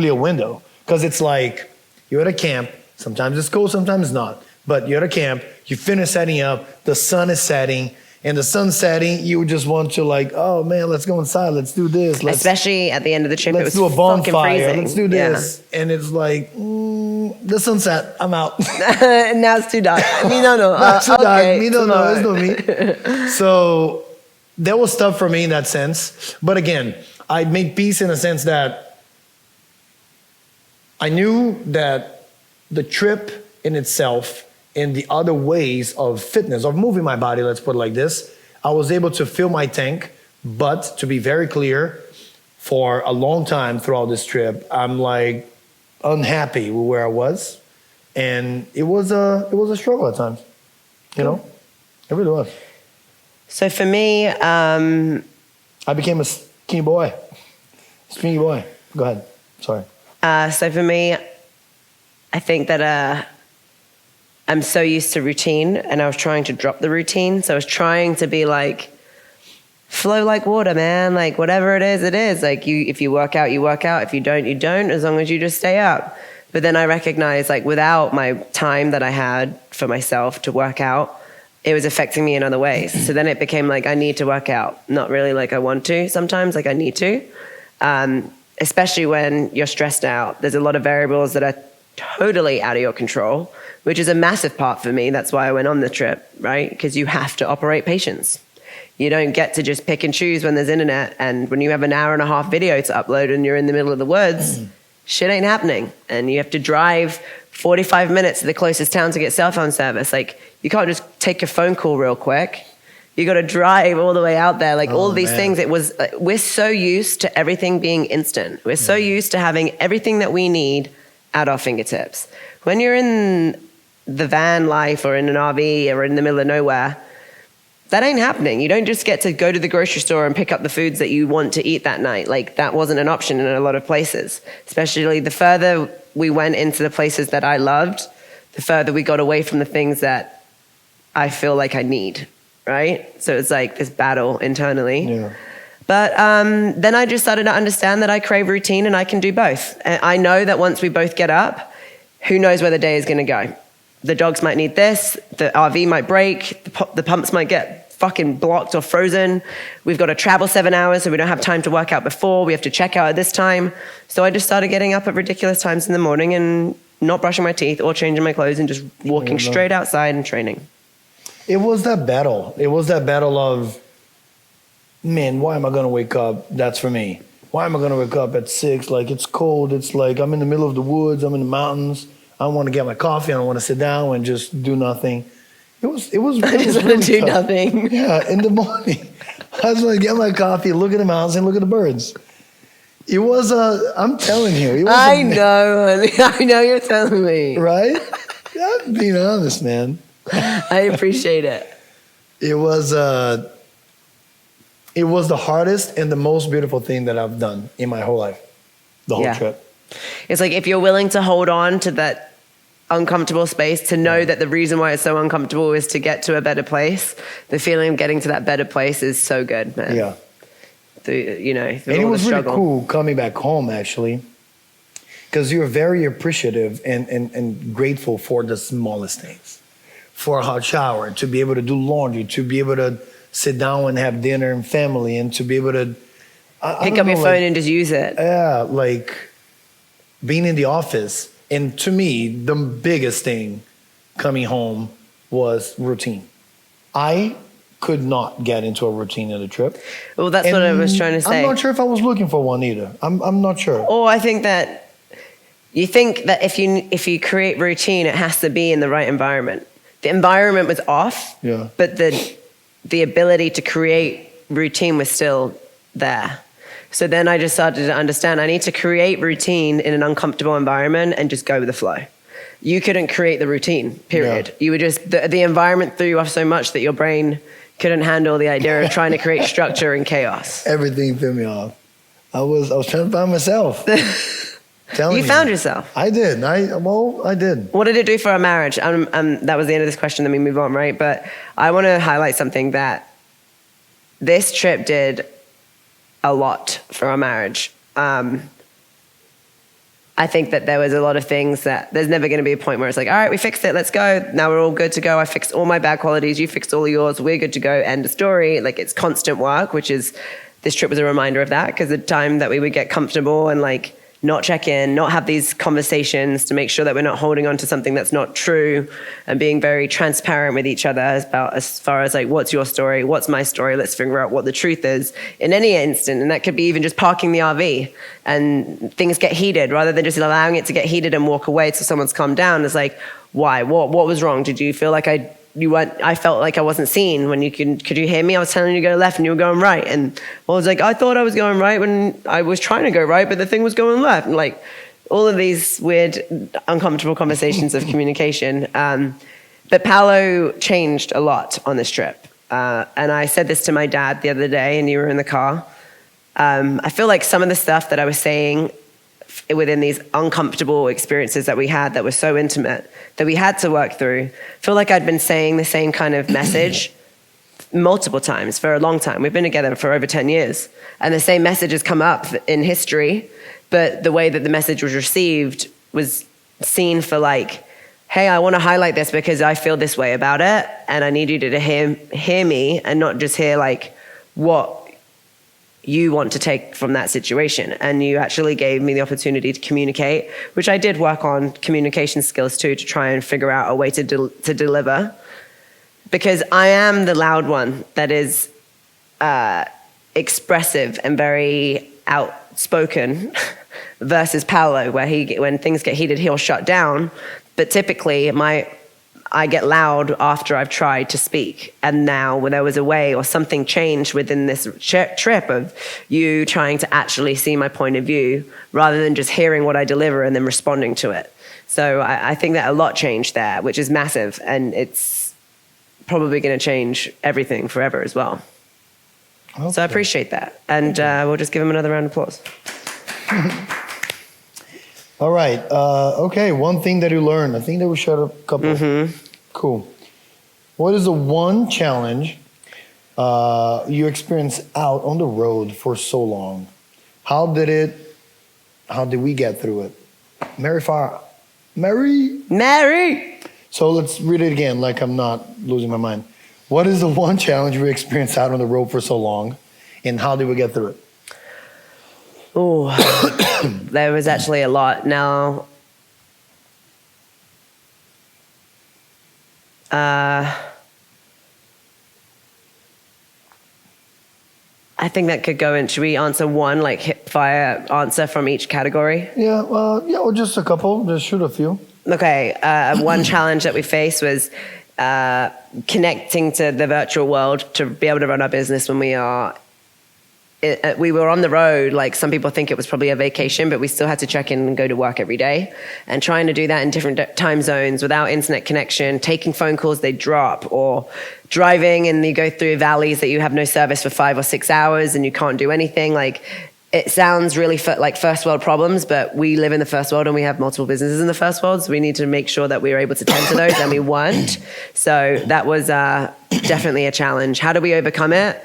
B: a window. Because it's like you're at a camp. Sometimes it's cold, sometimes not. But you're at a camp. You finish setting up. The sun is setting. And the sun setting, you just want to like, oh man, let's go inside. Let's do this.
A: Especially at the end of the trip, it was
B: do a bonfire.
A: freezing.
B: Let's do this. Yeah. And it's like, the sunset. I'm out.
A: Now it's too dark. Me no.
B: Too
A: okay,
B: dark. Me no. It's not me. So that was tough for me in that sense. But again, I made peace in the sense that I knew that the trip in itself and the other ways of fitness, of moving my body, let's put it like this, I was able to fill my tank. But to be very clear, for a long time throughout this trip, I'm like unhappy with where I was. And it was a struggle at times, you know? It really was.
A: So for me,
B: I became a skinny boy. Skinny boy. Go ahead. Sorry.
A: So for me, I think that I'm so used to routine, and I was trying to drop the routine. So I was trying to be like, flow like water, man. Like whatever it is, it is. Like if you work out, you work out. If you don't, you don't. As long as you just stay up. But then I recognized, like, without my time that I had for myself to work out, it was affecting me in other ways. So then it became like, I need to work out. Not really like I want to sometimes, like I need to. Especially when you're stressed out. There's a lot of variables that are totally out of your control, which is a massive part for me. That's why I went on the trip, right? Because you have to operate patience. You don't get to just pick and choose when there's internet. And when you have an hour and a half video to upload and you're in the middle of the woods, shit ain't happening. And you have to drive 45 minutes to the closest town to get cell phone service. Like, you can't just take a phone call real quick. You got to drive all the way out there. Like all these things, we're so used to everything being instant. We're so used to having everything that we need at our fingertips. When you're in the van life or in an RV or in the middle of nowhere, that ain't happening. You don't just get to go to the grocery store and pick up the foods that you want to eat that night. Like that wasn't an option in a lot of places. Especially the further we went into the places that I loved, the further we got away from the things that I feel like I need, right? So it's like this battle internally. Yeah. But then I just started to understand that I crave routine and I can do both. And I know that once we both get up, who knows where the day is going to go. The dogs might need this, the RV might break, the pumps might get fucking blocked or frozen. We've got to travel 7 hours, so we don't have time to work out before. We have to check out at this time. So I just started getting up at ridiculous times in the morning and not brushing my teeth or changing my clothes and just walking straight outside and training.
B: It was that battle. It was that battle of, man, why am I going to wake up? That's for me. Why am I going to wake up at 6? Like, it's cold. It's like I'm in the middle of the woods. I'm in the mountains. I don't want to get my coffee. I don't want to sit down and just do nothing. It was
A: I just want to do nothing.
B: Yeah, in the morning. I was like, get my coffee, look at the mountains, and look at the birds. It was I'm telling you. It was
A: I know, honey. I know you're telling me.
B: Right? I'm being honest, man.
A: I appreciate it.
B: It was the hardest and the most beautiful thing that I've done in my whole life. The whole trip.
A: It's like if you're willing to hold on to that uncomfortable space, to know that the reason why it's so uncomfortable is to get to a better place, the feeling of getting to that better place is so good, man.
B: Yeah.
A: And
B: it was really cool coming back home, actually, because you're very appreciative and grateful for the smallest things. For a hot shower, to be able to do laundry, to be able to sit down and have dinner and family, and to be able to
A: pick up your phone and just use it.
B: Yeah, like being in the office. And to me, the biggest thing coming home was routine. I could not get into a routine in the trip.
A: Well, that's what I was trying to say.
B: I'm not sure if I was looking for one either. I'm not sure.
A: Or I think that you think that if you create routine, it has to be in the right environment. The environment was off, but the ability to create routine was still there. So then I just started to understand I need to create routine in an uncomfortable environment and just go with the flow. You couldn't create the routine, period. You were just, the environment threw you off so much that your brain couldn't handle the idea of trying to create structure and chaos.
B: Everything threw me off. I was trying to find myself. Telling
A: You found yourself.
B: I did. I did.
A: What did it do for our marriage? That was the end of this question. Then we move on, right? But I want to highlight something that this trip did a lot for our marriage. I think that there was a lot of things that there's never going to be a point where it's like, all right, we fixed it. Let's go. Now we're all good to go. I fixed all my bad qualities. You fixed all of yours. We're good to go. End of story. Like, it's constant work, which is, this trip was a reminder of that, because the time that we would get comfortable and like not check in, not have these conversations to make sure that we're not holding on to something that's not true, and being very transparent with each other as far as like, what's your story? What's my story? Let's figure out what the truth is in any instant. And that could be even just parking the RV and things get heated, rather than just allowing it to get heated and walk away till someone's calmed down. It's like, why? What was wrong? Did you feel like I felt like I wasn't seen when could you hear me? I was telling you to go left and you were going right. And I was like, I thought I was going right when I was trying to go right, but the thing was going left. And like, all of these weird, uncomfortable conversations of communication. But Paolo changed a lot on this trip. And I said this to my dad the other day, and you were in the car. I feel like some of the stuff that I was saying within these uncomfortable experiences that we had, that were so intimate, that we had to work through, I feel like I'd been saying the same kind of message multiple times for a long time. We've been together for over 10 years, and the same message has come up in history, but the way that the message was received was seen for like, hey, I want to highlight this because I feel this way about it, and I need you to hear me, and not just hear like what you want to take from that situation. And you actually gave me the opportunity to communicate, which I did work on communication skills too, to try and figure out a way to deliver. Because I am the loud one that is expressive and very outspoken versus Paolo, where when things get heated, he'll shut down. But typically I get loud after I've tried to speak. And now when there was a way or something changed within this trip of you trying to actually see my point of view, rather than just hearing what I deliver and then responding to it. So I think that a lot changed there, which is massive. And it's probably going to change everything forever as well. Okay. So I appreciate that. And we'll just give him another round of applause.
B: All right. Okay. One thing that you learned. I think that we shared a couple. Mm-hmm. Cool. What is the one challenge you experienced out on the road for so long? How did we get through it? Mary. So let's read it again, like I'm not losing my mind. What is the one challenge we experienced out on the road for so long, and how did we get through it?
A: Oh, there was actually a lot. Now, I think that could go in. Should we answer one, like hip fire answer from each category?
B: Yeah, or just a couple. Just shoot a few. Okay.
A: One challenge that we faced was connecting to the virtual world to be able to run our business when we were on the road. Like, some people think it was probably a vacation, but we still had to check in and go to work every day. And trying to do that in different time zones without internet connection, taking phone calls, they drop, or driving and you go through valleys that you have no service for 5 or 6 hours and you can't do anything. Like, it sounds really like first world problems, but we live in the first world and we have multiple businesses in the first world. So we need to make sure that we were able to tend to those, and we weren't. So that was definitely a challenge. How do we overcome it?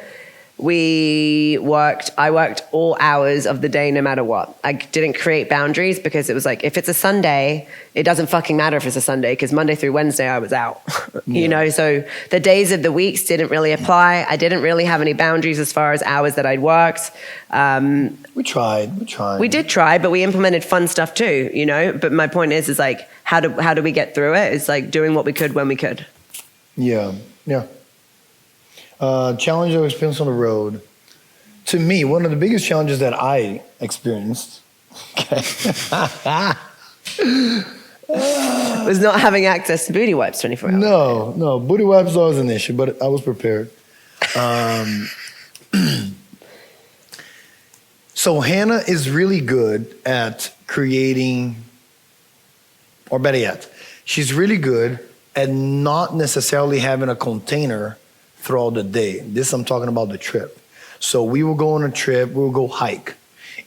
A: I worked all hours of the day, no matter what. I didn't create boundaries, because it was like, if it's a Sunday, it doesn't fucking matter if it's a Sunday, because Monday through Wednesday I was out, you know? So the days of the weeks didn't really apply. I didn't really have any boundaries as far as hours that I'd worked.
B: We tried.
A: We did try, but we implemented fun stuff too, you know? But my point is like, how do we get through it? It's like doing what we could when we could.
B: Yeah. Challenge I experienced on the road. To me, one of the biggest challenges that I experienced
A: was not having access to booty wipes 24 hours.
B: No, booty wipes was always an issue, but I was prepared. So Hannah is really good at creating, or better yet, she's really good at not necessarily having a container throughout the day. This, I'm talking about the trip. So we will go on a trip, we will go hike.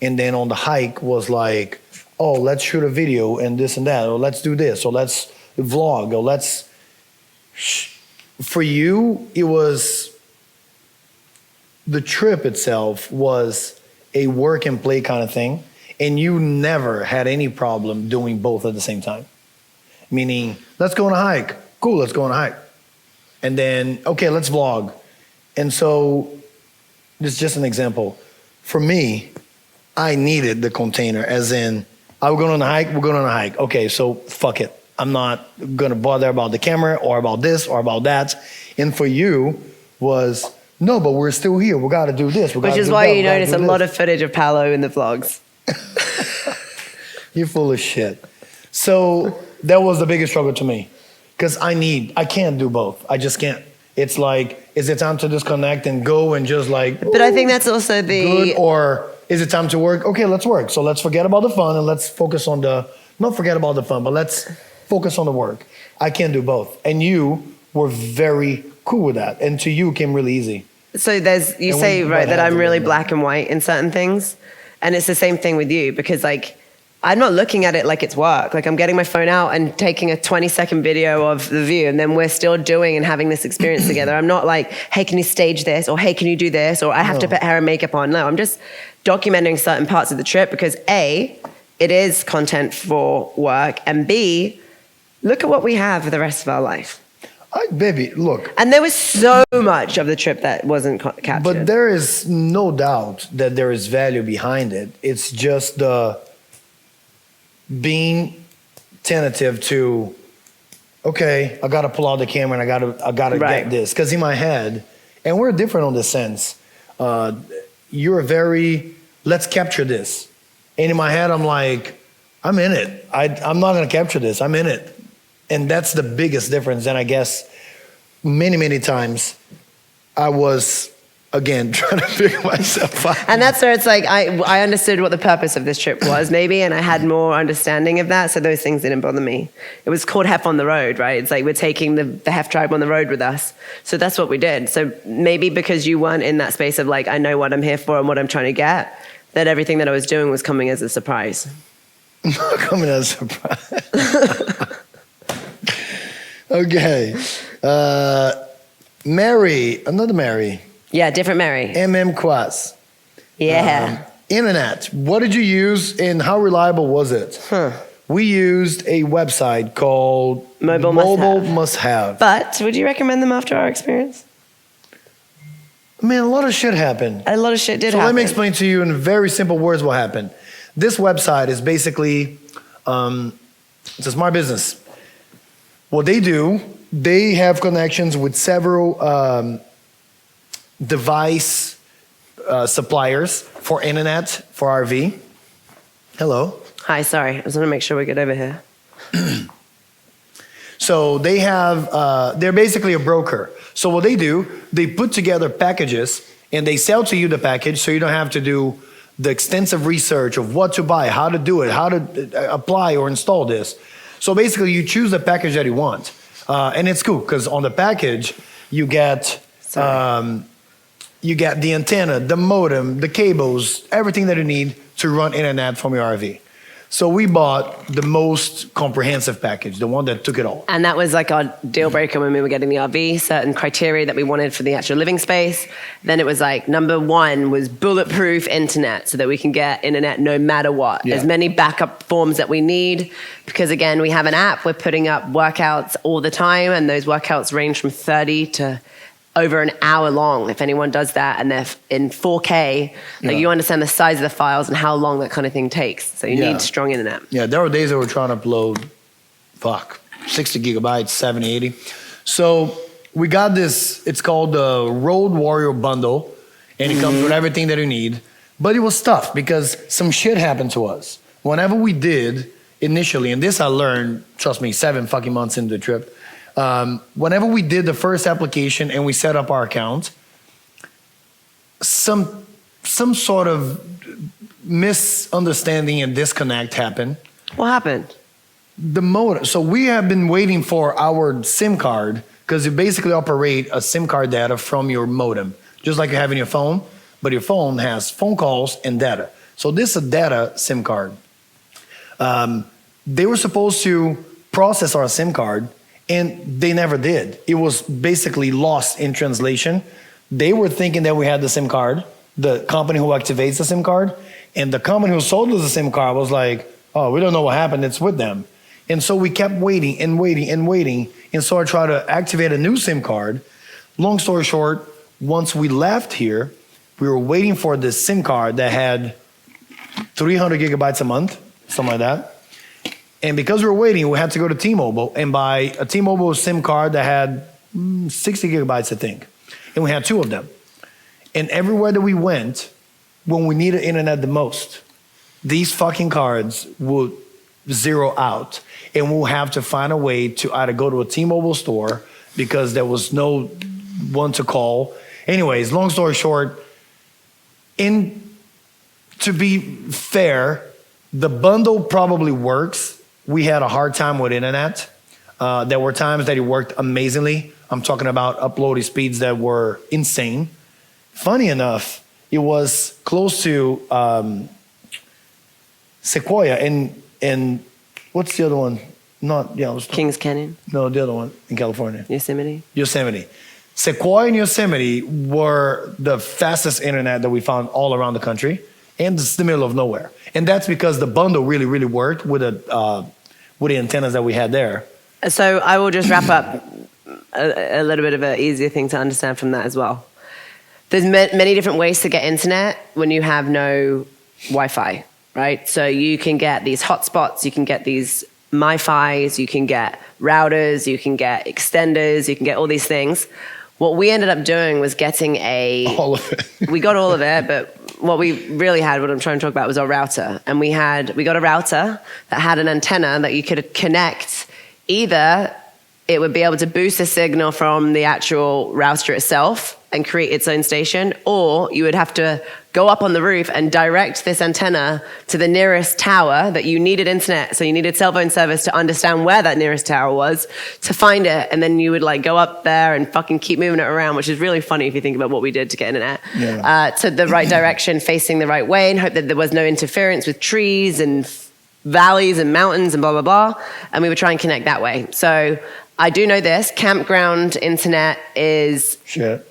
B: And then on the hike was like oh, let's shoot a video and this and that, or let's do this, or let's vlog, or let's. For you, it was the trip itself was a work and play kind of thing, and you never had any problem doing both at the same time. Meaning, let's go on a hike. Cool, let's go on a hike. And then, okay, let's vlog. And so, this is just an example. For me, I needed the container, as in, are we going on a hike? We're going on a hike. Okay, so fuck it. I'm not going to bother about the camera or about this or about that. And for you was, no, but we're still here. We got to do this.
A: Which is why you notice a lot of footage of Paolo in the vlogs.
B: You're full of shit. So that was the biggest struggle to me. Because I can't do both. I just can't. It's like, is it time to disconnect and go and just like.
A: But I think that's also
B: good, or is it time to work? Okay, let's work. So let's forget about the fun and let's focus on not forget about the fun, but let's focus on the work. I can't do both. And you were very cool with that. And to you, it came really easy.
A: So you say, right, that I'm really black and white in certain things. And it's the same thing with you, because like, I'm not looking at it like it's work. Like I'm getting my phone out and taking a 20-second video of the view, and then we're still doing and having this experience together. I'm not like, hey, can you stage this? Or hey, can you do this? Or I have to put hair and makeup on. No, I'm just documenting certain parts of the trip because A, it is content for work, and B, look at what we have for the rest of our life.
B: Baby, look.
A: And there was so much of the trip that wasn't captured.
B: But there is no doubt that there is value behind it. It's just being tentative to, okay, I got to pull out the camera and I got to get this. Because in my head, and we're different on this sense, you're very, let's capture this. And in my head, I'm like, I'm in it. I'm not going to capture this. I'm in it. And that's the biggest difference. And I guess many, many times I was, again, trying to figure myself out.
A: And that's where it's like, I understood what the purpose of this trip was maybe, and I had more understanding of that, so those things didn't bother me. It was called HEF On The Road, right? It's like we're taking the HEF tribe on the road with us. So that's what we did. So maybe because you weren't in that space of like, I know what I'm here for and what I'm trying to get, that everything that I was doing was coming as a surprise.
B: Coming as a surprise. Okay. Another Mary.
A: Yeah, different Mary.
B: Quas.
A: Yeah.
B: Internet. What did you use and how reliable was it? We used a website called
A: Mobile
B: Must Have.
A: But would you recommend them after our experience?
B: Man, a lot of shit happened.
A: A lot of shit did happen.
B: So let me explain to you in very simple words what happened. This website is basically, it's a smart business. What they do, they have connections with several device suppliers for internet, for RV. Hello.
A: Hi, sorry. I was going to make sure we get over here.
B: So they have, they're basically a broker. So what they do, they put together packages and they sell to you the package so you don't have to do the extensive research of what to buy, how to do it, how to apply or install this. So basically you choose the package that you want. And it's cool because on the package you get the antenna, the modem, the cables, everything that you need to run internet from your RV. So we bought the most comprehensive package, the one that took it all.
A: And that was like our deal breaker when we were getting the RV, certain criteria that we wanted for the actual living space. Then it was like, number one was bulletproof internet so that we can get internet no matter what.
B: Yeah.
A: As many backup forms that we need. Because again, we have an app, we're putting up workouts all the time, and those workouts range from 30 to over an hour long, if anyone does that, and they're in 4K, like you understand the size of the files and how long that kind of thing takes. So you need strong internet.
B: Yeah, there were days that we're trying to upload, 60 gigabytes, 70, 80. So we got this, it's called the Road Warrior Bundle, and it comes with everything that you need. But it was tough because some shit happened to us. Whenever we did initially, and this I learned, trust me, 7 fucking months into the trip, whenever we did the first application and we set up our account, some sort of misunderstanding and disconnect happened.
A: What happened?
B: The modem. So we have been waiting for our SIM card because you basically operate a SIM card data from your modem, just like you have in your phone, but your phone has phone calls and data. So this is a data SIM card. They were supposed to process our SIM card, and they never did. It was basically lost in translation. They were thinking that we had the SIM card, the company who activates the SIM card, and the company who sold us the SIM card was like, oh, we don't know what happened, it's with them. And so we kept waiting and waiting and waiting, and so I tried to activate a new SIM card. Long story short, once we left here, we were waiting for this SIM card that had 300 gigabytes a month, something like that. And because we were waiting, we had to go to T-Mobile and buy a T-Mobile SIM card that had 60 gigabytes, I think. And we had two of them. And everywhere that we went, when we needed internet the most, these fucking cards would zero out. And we'll have to find a way to either go to a T-Mobile store because there was no one to call. Anyways, long story short, to be fair, the bundle probably works. We had a hard time with internet. There were times that it worked amazingly. I'm talking about uploading speeds that were insane. Funny enough, it was close to Sequoia and what's the other one?
A: Kings Canyon.
B: No, the other one in California. Yosemite. Sequoia and Yosemite were the fastest internet that we found all around the country, and it's the middle of nowhere. And that's because the bundle really, really worked with the antennas that we had there.
A: So I will just wrap up a little bit of an easier thing to understand from that as well. There's many different ways to get internet when you have no Wi-Fi, right? So you can get these hotspots, you can get these MiFis, you can get routers, you can get extenders, you can get all these things. What we ended up doing was getting
B: all of it.
A: We got all of it, but what we really had, what I'm trying to talk about, was our router. And we got a router that had an antenna that you could connect. Either it would be able to boost the signal from the actual router itself and create its own station, or you would have to go up on the roof and direct this antenna to the nearest tower that you needed internet. So you needed cell phone service to understand where that nearest tower was to find it. And then you would like go up there and fucking keep moving it around, which is really funny if you think about what we did to get internet. To the right direction, facing the right way, and hope that there was no interference with trees and valleys and mountains and blah, blah, blah. And we would try and connect that way. So I do know this, campground internet is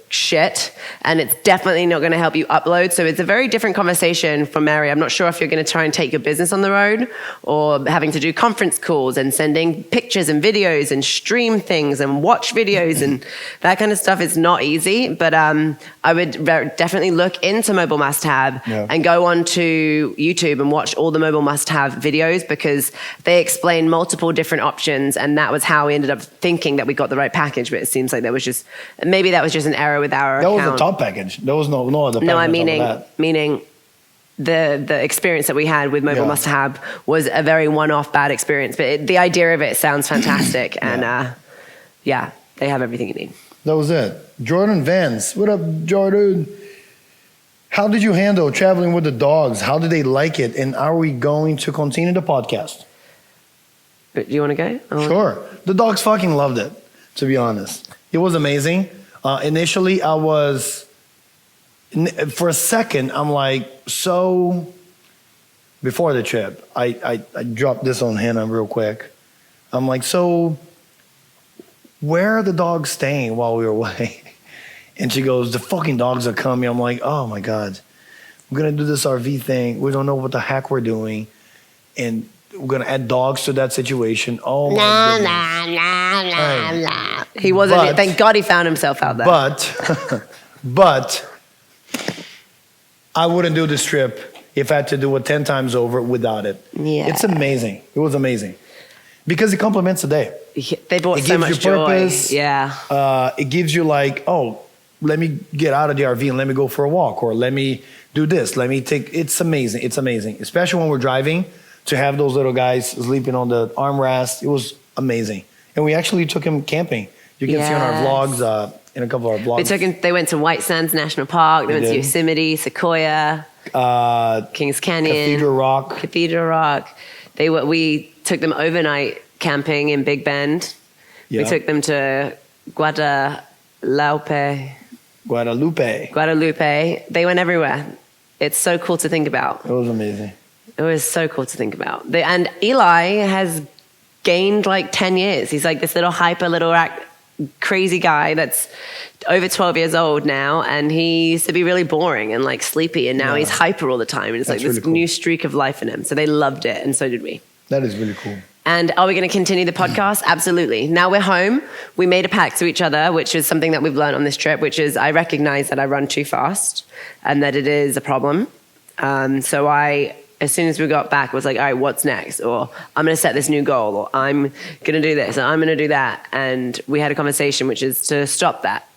A: shit, and it's definitely not going to help you upload. So it's a very different conversation from Mary. I'm not sure if you're going to try and take your business on the road or having to do conference calls and sending pictures and videos and stream things and watch videos and that kind of stuff is not easy. But I would definitely look into Mobile Must Have and go on to YouTube and watch all the Mobile Must Have videos, because they explain multiple different options, and that was how we ended up thinking that we got the right package. But it seems like that was just an error with our account.
B: That was the top package. There was no other package.
A: No, I'm meaning the experience that we had with Mobile Must Have was a very one-off bad experience. But the idea of it sounds fantastic, and they have everything you need.
B: That was it. Jordan Vance, what up, Jordan? How did you handle traveling with the dogs? How did they like it? And are we going to continue the podcast?
A: Do you want to go?
B: Sure. The dogs fucking loved it, to be honest. It was amazing. Initially, I was, for a second, I'm like, so, before the trip, I dropped this on Hannah real quick. I'm like, so, where are the dogs staying while we were away? And she goes, the fucking dogs are coming. I'm like, oh my God, we're going to do this RV thing. We don't know what the heck we're doing. And we're going to add dogs to that situation. Oh my goodness.
A: He wasn't, thank God he found himself out there.
B: But I wouldn't do this trip if I had to do it 10 times over without it.
A: Yeah.
B: It's amazing. It was amazing. Because it complements the day.
A: They brought so much joy.
B: Purpose.
A: Yeah.
B: It gives you like, oh, let me get out of the RV and let me go for a walk, or let me do this. It's amazing. It's amazing. Especially when we're driving, to have those little guys sleeping on the armrest. It was amazing. And we actually took him camping. You can see on our vlogs, in a couple of our vlogs.
A: They went to White Sands National Park. They went to Yosemite, Sequoia, Kings Canyon, Cathedral Rock. We took them overnight camping in Big Bend. Yeah. We took them to Guadalupe. They went everywhere. It's so cool to think about.
B: It was amazing.
A: It was so cool to think about. And Eli has gained like 10 years. He's like this little hyper, crazy guy that's over 12 years old now, and he used to be really boring and like sleepy, and now he's hyper all the time, and it's like this new streak of life in him. So they loved it, and so did we.
B: That is really cool.
A: And are we going to continue the podcast? Absolutely. Now we're home. We made a pact to each other, which is something that we've learned on this trip, which is I recognize that I run too fast and that it is a problem. So as soon as we got back, was like, all right, what's next? Or I'm going to set this new goal, or I'm going to do this, or I'm going to do that. And we had a conversation, which is to stop that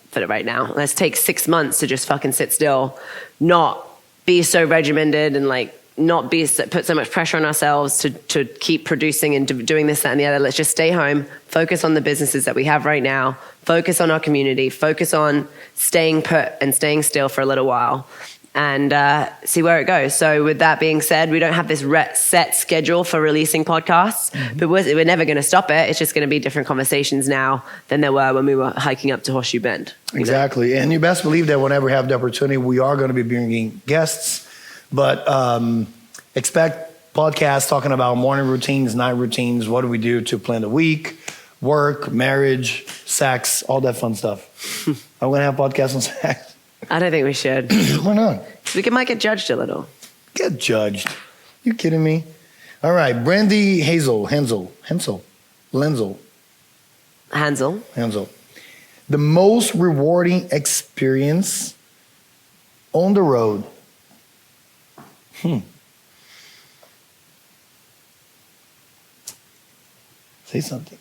A: for right now. Let's take 6 months to just fucking sit still, not be so regimented and like not put so much pressure on ourselves to keep producing and doing this, that, and the other. Let's just stay home, focus on the businesses that we have right now, focus on our community, focus on staying put and staying still for a little while, and see where it goes. So with that being said, we don't have this set schedule for releasing podcasts, but we're never going to stop it. It's just going to be different conversations now than there were when we were hiking up to Horseshoe Bend.
B: Exactly. And you best believe that whenever we have the opportunity, we are going to be bringing guests. But expect podcasts talking about morning routines, night routines, what do we do to plan the week, work, marriage, sex, all that fun stuff. I'm going to have podcasts on sex.
A: I don't think we should.
B: Why not?
A: We might get judged a little.
B: Get judged. You kidding me? All right. Brandy Hansel. The most rewarding experience on the road. Say something.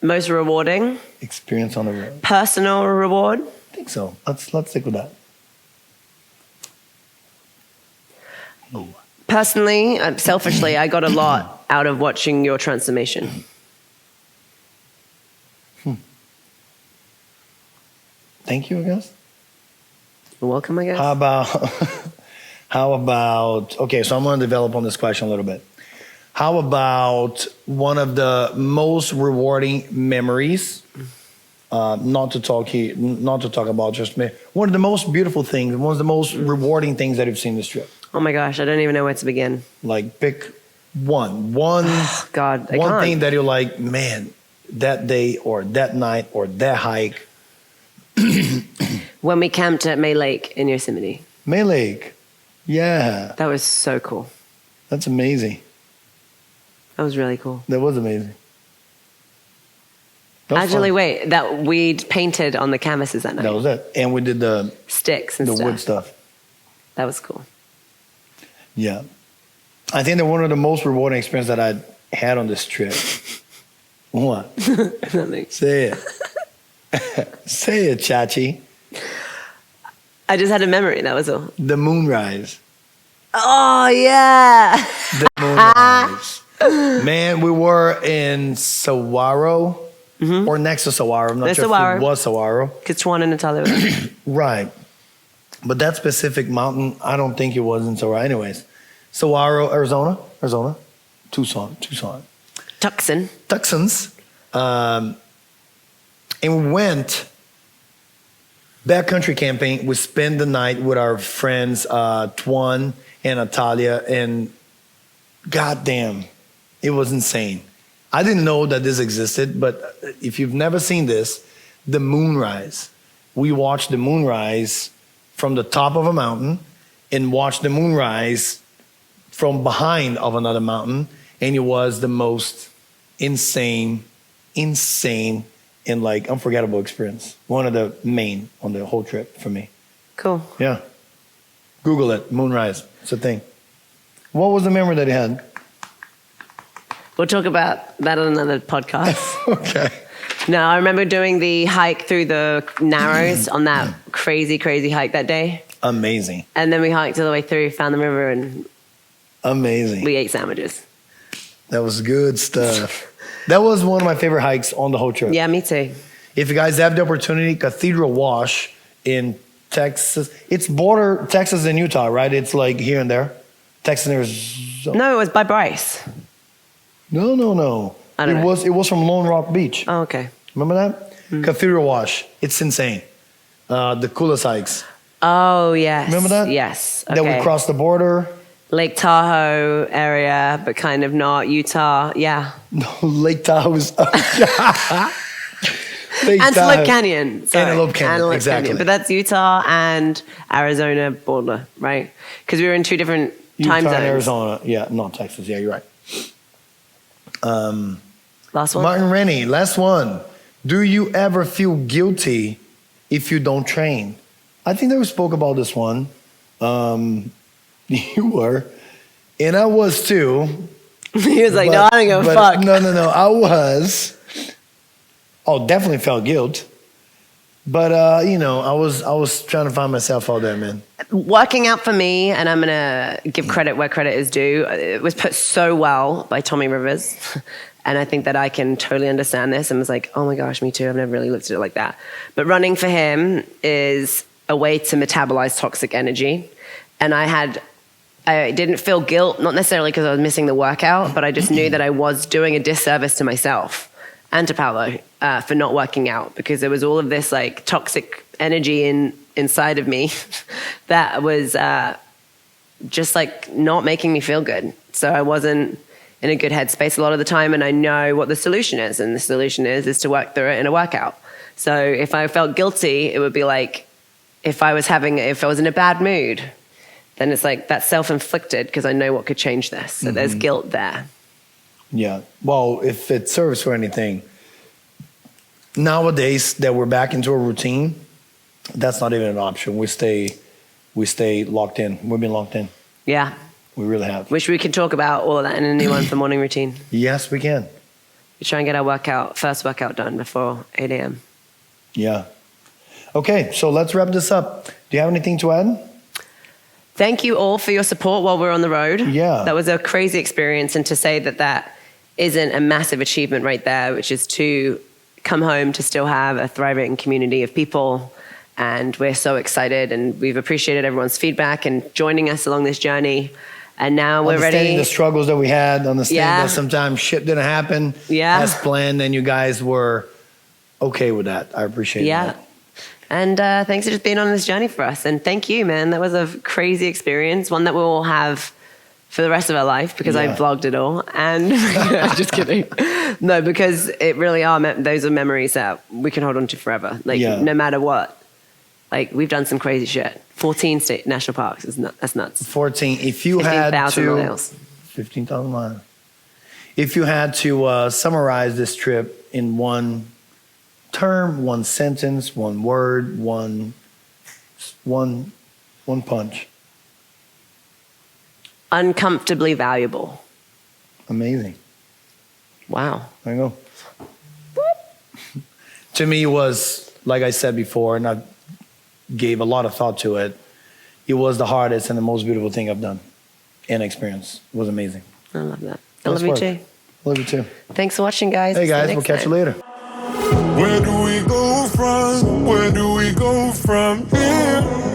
A: Most rewarding?
B: Experience on the road.
A: Personal reward?
B: I think so. Let's stick with that.
A: Personally, selfishly, I got a lot out of watching your transformation.
B: Thank you, I guess.
A: You're welcome, I guess.
B: How about, okay, so I'm going to develop on this question a little bit. How about one of the most rewarding memories, not to talk about just me, one of the most beautiful things, one of the most rewarding things that you've seen this trip?
A: Oh my gosh, I don't even know where to begin.
B: Like pick one
A: God,
B: one thing that you're like, man, that day or that night or that hike.
A: When we camped at May Lake in Yosemite.
B: May Lake. Yeah.
A: That was so cool.
B: That's amazing.
A: That was really cool.
B: That was amazing. That was
A: Actually,
B: fun.
A: wait, that we painted on the canvases that night.
B: That was it. And we did the
A: sticks and
B: the
A: stuff.
B: wood stuff.
A: That was cool.
B: Yeah. I think that one of the most rewarding experiences that I had on this trip. What?
A: Nothing.
B: Say it. Say it, Chachi.
A: I just had a memory, that was all.
B: The moonrise.
A: Oh, yeah.
B: The moonrise. Man, we were in Saguaro, or next to Saguaro. I'm not sure if it was Saguaro.
A: Because Tuan and Natalia were there.
B: Right. But that specific mountain, I don't think it was in Saguaro. Anyways, Saguaro, Arizona. Tucson. Tucsons. And we went backcountry camping. We spent the night with our friends, Tuan and Natalia, and goddamn, it was insane. I didn't know that this existed, but if you've never seen this, the moonrise. We watched the moonrise from the top of a mountain and watched the moonrise from behind of another mountain, and it was the most insane, and like unforgettable experience. One of the main on the whole trip for me.
A: Cool.
B: Yeah. Google it, moonrise. It's a thing. What was the memory that you had?
A: We'll talk about that on another podcast.
B: Okay.
A: No, I remember doing the hike through the Narrows on that crazy hike that day.
B: Amazing.
A: And then we hiked all the way through, found the river, and
B: amazing.
A: We ate sandwiches.
B: That was good stuff. That was one of my favorite hikes on the whole trip.
A: Yeah, me too.
B: If you guys have the opportunity, Cathedral Wash in Texas. It's border Texas and Utah, right? It's like here and there. Texas and Arizona.
A: No, it was by Bryce.
B: No.
A: I don't know.
B: It was from Lone Rock Beach.
A: Oh, okay.
B: Remember that? Cathedral Wash. It's insane. The coolest hikes.
A: Oh, yes.
B: Remember that?
A: Yes.
B: That
A: Okay.
B: we crossed the border.
A: Lake Tahoe area, but kind of not Utah. Yeah.
B: No, Lake Tahoe's.
A: Antelope Canyon. Sorry.
B: Antelope Canyon, exactly.
A: But that's Utah and Arizona border, right? Because we were in two different time zones.
B: Utah and Arizona. Yeah, not Texas. Yeah, you're right.
A: Last one?
B: Martin Rennie, last one. Do you ever feel guilty if you don't train? I think that we spoke about this one. You were. And I was too.
A: He was like, no, I don't give a fuck.
B: No, I was. Oh, definitely felt guilt. But, I was trying to find myself out there, man.
A: Working out for me, and I'm going to give credit where credit is due, it was put so well by Tommy Rivers. And I think that I can totally understand this and was like, oh my gosh, me too. I've never really looked at it like that. But running for him is a way to metabolize toxic energy. And I didn't feel guilt, not necessarily because I was missing the workout, but I just knew that I was doing a disservice to myself and to Paolo for not working out, because there was all of this like toxic energy inside of me that was just like not making me feel good. So I wasn't in a good headspace a lot of the time, and I know what the solution is, and the solution is to work through it in a workout. So if I felt guilty, it would be like if I was in a bad mood, then it's like that's self-inflicted because I know what could change this. So there's guilt there. Yeah.
B: Well, if it serves for anything, nowadays that we're back into a routine, that's not even an option. We stay locked in. We've been locked in.
A: Yeah.
B: We really have.
A: Wish we could talk about all of that in a new one for morning routine.
B: Yes, we can.
A: We try and get our first workout done before 8 a.m.
B: Yeah. Okay, so let's wrap this up. Do you have anything to add?
A: Thank you all for your support while we're on the road.
B: Yeah.
A: That was a crazy experience, and to say that isn't a massive achievement right there, which is to come home to still have a thriving community of people. And we're so excited, and we've appreciated everyone's feedback and joining us along this journey. And now we're ready.
B: Understanding the struggles that we had, understanding that sometimes shit didn't happen as planned, and you guys were okay with that. I appreciate that.
A: And thanks for just being on this journey for us. And thank you, man. That was a crazy experience, one that we'll all have for the rest of our life, because I vlogged it all. And just kidding. No, because it really those are memories that we can hold on to forever. Like no matter what. Like we've done some crazy shit. 14 state national parks. That's nuts.
B: 14. If you had
A: 15,000 miles.
B: 15,000 miles. If you had to summarize this trip in one term, one sentence, one word, one punch.
A: Uncomfortably valuable.
B: Amazing.
A: Wow.
B: There you go. To me, it was, like I said before, and I gave a lot of thought to it, it was the hardest and the most beautiful thing I've done and experienced. It was amazing.
A: I love that. I love you too.
B: Love you too.
A: Thanks for watching, guys.
B: Hey guys, we'll catch you later.
C: Where do we go from? Where do we go from here?